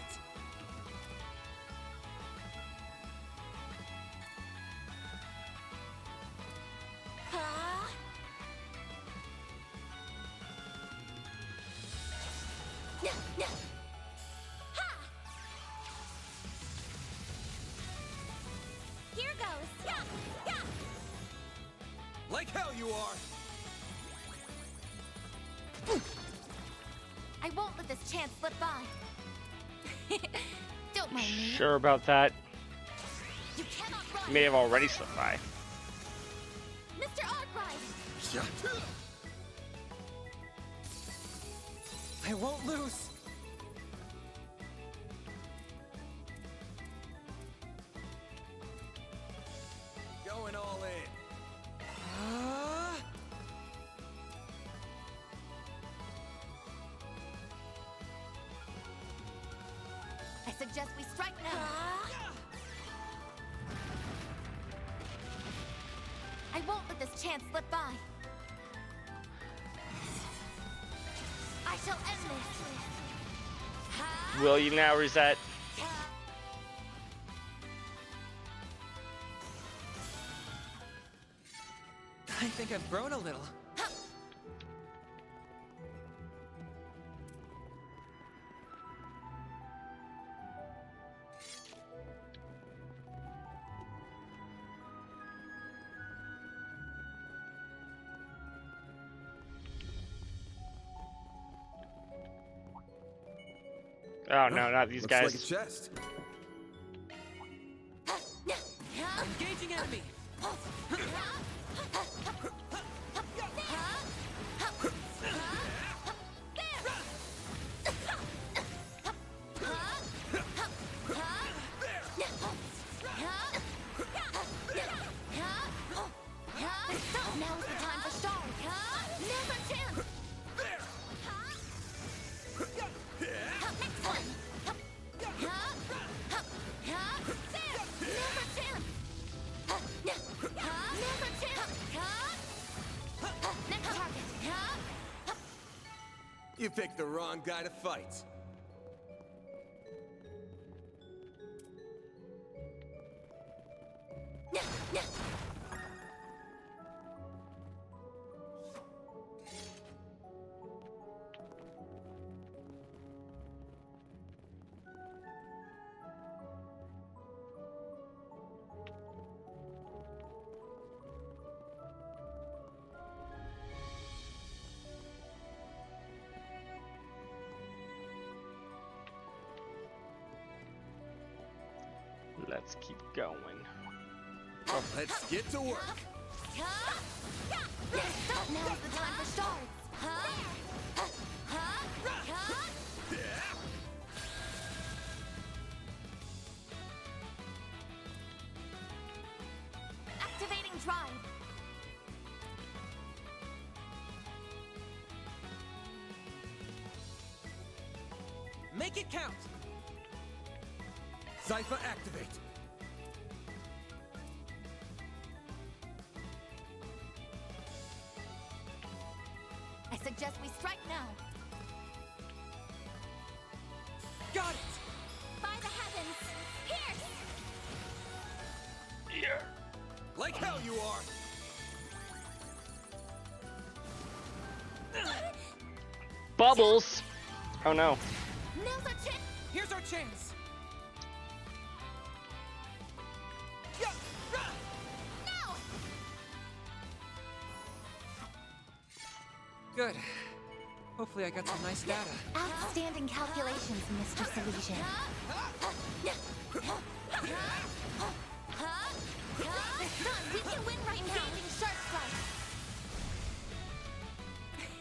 Here goes! Like hell you are! I won't let this chance slip by. Don't mind me. Sure about that? You cannot run. May have already slipped by. Mr. Arkwright! I won't lose. Going all in. I suggest we strike now. I won't let this chance slip by. I shall end this. Will you now reset? I think I've grown a little. Oh no, not these Looks guys. like a chest. Engaging enemy! Now's the time for stars. Now's our chance. Next one. Now's our chance. Now's our chance. Next target. You picked the wrong guy to fight. Let's keep going. Let's get to work. Now's the time for starts. Activating drive. Make it count! Cypher activate. I suggest we strike now. Got it! By the heavens, pierce! Yeah. Like hell you are. Bubbles. Oh no. Now's our chance. Here's our chance! Now! Good. Hopefully I got some nice data. Outstanding calculations, Mr. Salesian. Son, we can win right now. Engaging shark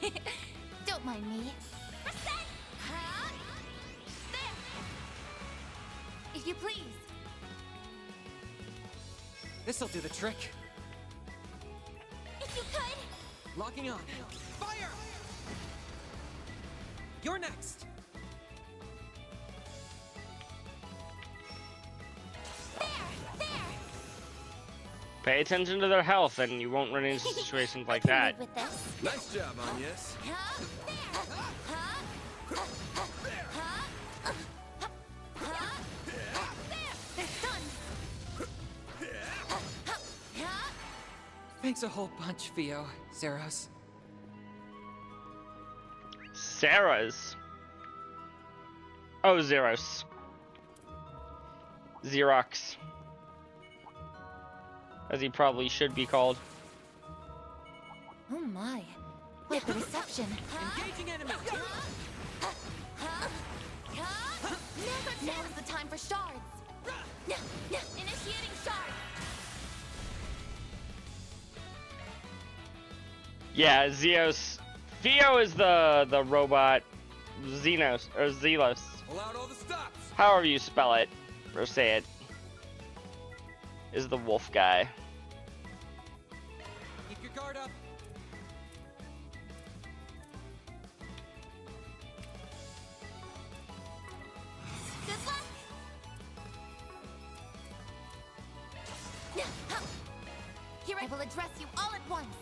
strike. Don't mind me. Reset! There! If you please. This'll do the trick. If you could. Locking on. Fire! You're next! Pay attention to their health, and you won't run into situations like that. With this. Nice job, Agnes. Thanks a whole bunch, Theo, Zeros. Sarah's. Oh, Zeros. Xerox. As he probably should be called. Oh my. What the reception. Engaging enemy! Now's the time for shards. Initiating shards. Yeah, Zeos. Theo is the robot. Xenos or Zelos. Pull out all the stops. However you spell it or say it. Is the wolf guy. Keep your guard up. Good luck. Here I will address you all at once.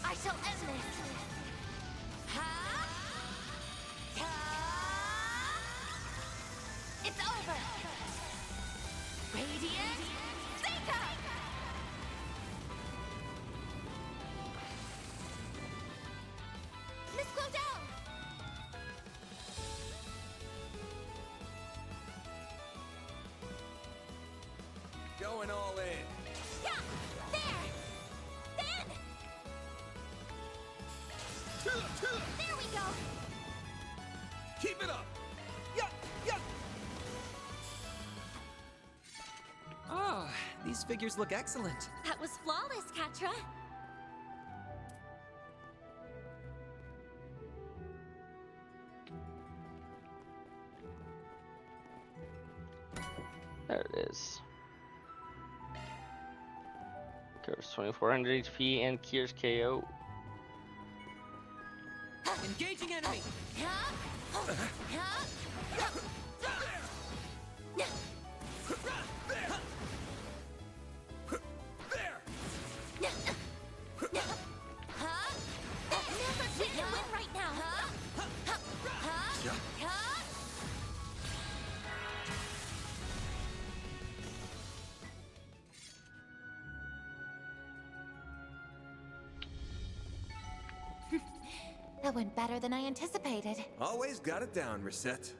I shall end this. It's over. Radiant Zeta! Miss Claudel! Going all in. Yeah! There! Then! There we go! Keep it up. Oh, these figures look excellent. That was flawless, Katra. There it is. Covers 2400 HP and cures KO. Engaging enemy! We can win right now. That went better than I anticipated. Always got it down, Reset.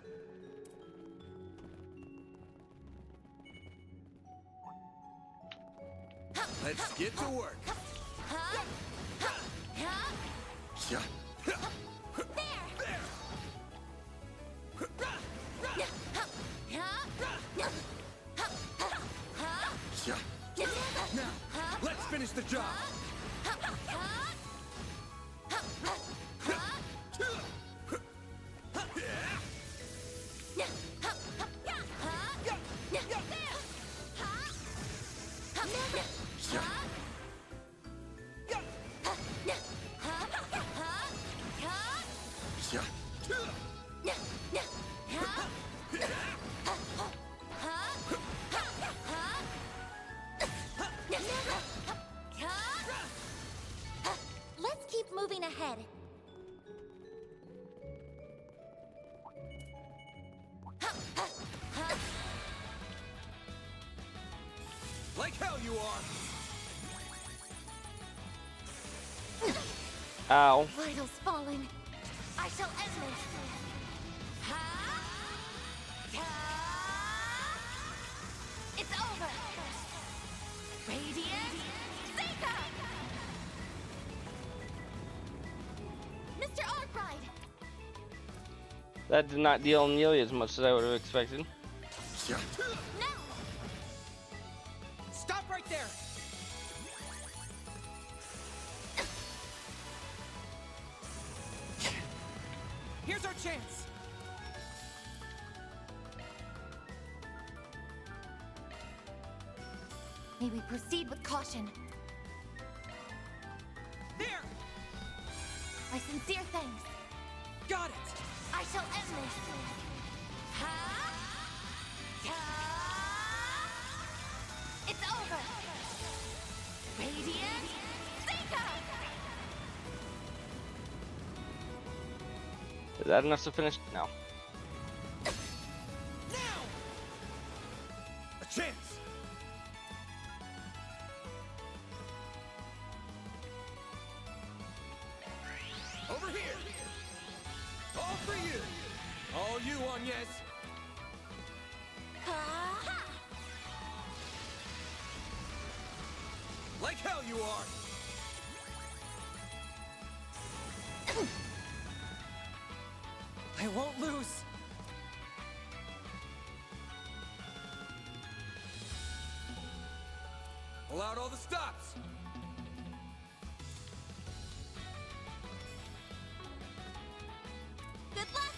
Let's get to work. Yeah. Let's keep moving ahead. Like hell you are! Ow. Vitals falling. I shall end this. It's over. Radiant Zika! Mr. Arkwright! That did not deal nearly as much as I would have expected. No! Stop right there! Here's our chance! May we proceed with caution. There! My sincere thanks. Got it! I shall end this. It's over. Radiant Zika! Is that enough to finish? No. Now! A chance! Over here! All for you! All you on, yes! Like hell you are! I won't lose! Allowed all the stops! Good luck!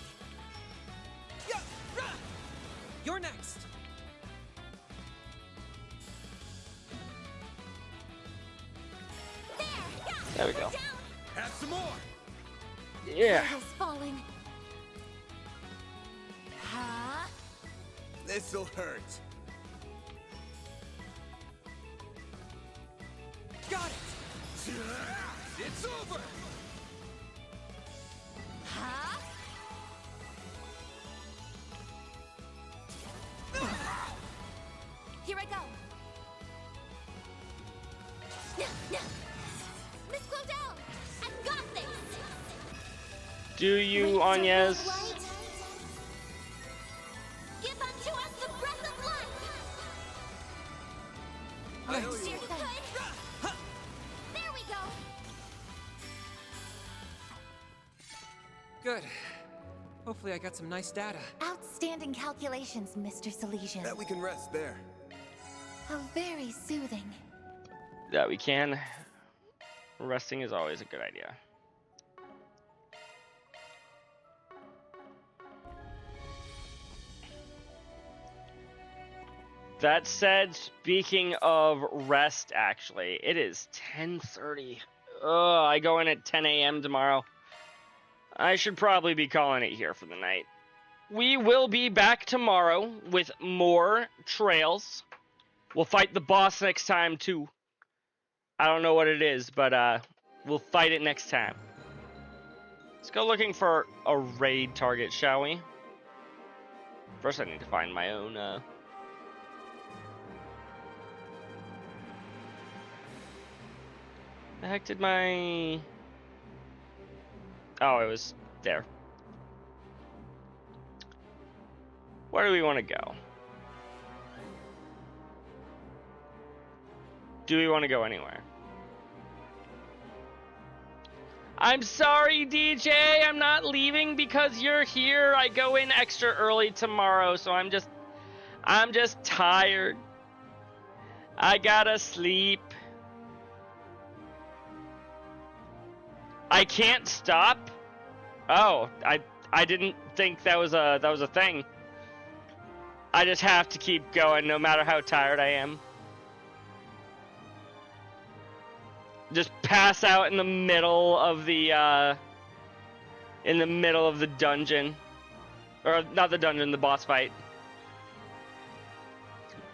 Yeah, rah! You're next! There we go. Have some more! Yeah. Vitals falling. Huh? This'll hurt. Got it! It's over! Huh? Here I go. Miss Claudel, I've got this. Do you, Wait, Agnes? right? Give unto us the breath of life. I know Sincere you. thanks. There we go. Good. Hopefully I got some nice data. Outstanding calculations, Mr. Salesian. Bet we can rest there. How very soothing. That we can. Resting is always a good idea. That said, speaking of rest, actually, it is 10:30. I go in at 10 a.m. tomorrow. I should probably be calling it here for the night. We will be back tomorrow with more trails. We'll fight the boss next time, too. I don't know what it is, but we'll fight it next time. Let's go looking for a raid target, shall we? First, I need to find my own, The heck did my... Oh, it was there. Where do we want to go? Do we want to go anywhere? I'm sorry, DJ. I'm not leaving because you're here. I go in extra early tomorrow, so I'm just tired. I gotta sleep. I can't stop. Oh, I didn't think that was a thing. I just have to keep going no matter how tired I am. just pass out in the middle of the dungeon. Or not the dungeon, the boss fight.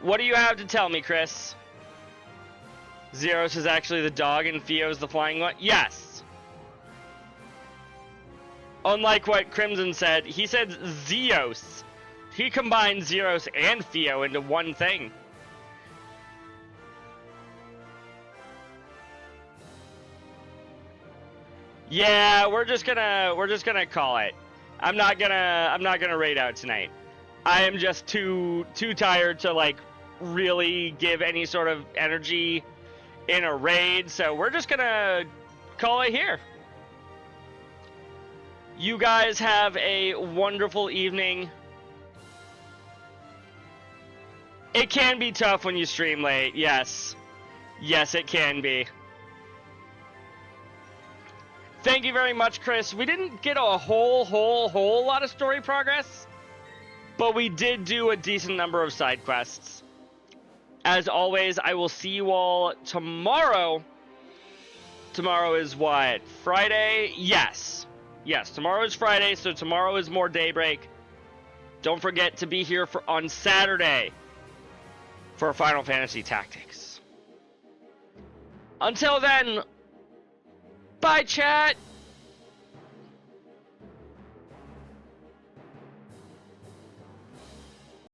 What do you have to tell me, Chris? Zeros is actually the dog and Theo's the flying one? Yes! Unlike what Crimson said, he said Zeos. He combined Zeros and Theo into one thing. Yeah, we're just gonna call it. I'm not gonna raid out tonight. I am just too tired to like really give any sort of energy in a raid, so we're just gonna call it here. You guys have a wonderful evening. It can be tough when you stream late, yes. Yes, it can be. Thank you very much, Chris. We didn't get a whole lot of story progress, but we did do a decent number of side quests. As always, I will see you all tomorrow. Tomorrow is what? Friday? Yes. Yes, tomorrow is Friday, so tomorrow is more Daybreak. Don't forget to be here on Saturday for Final Fantasy Tactics. Until then, bye, chat!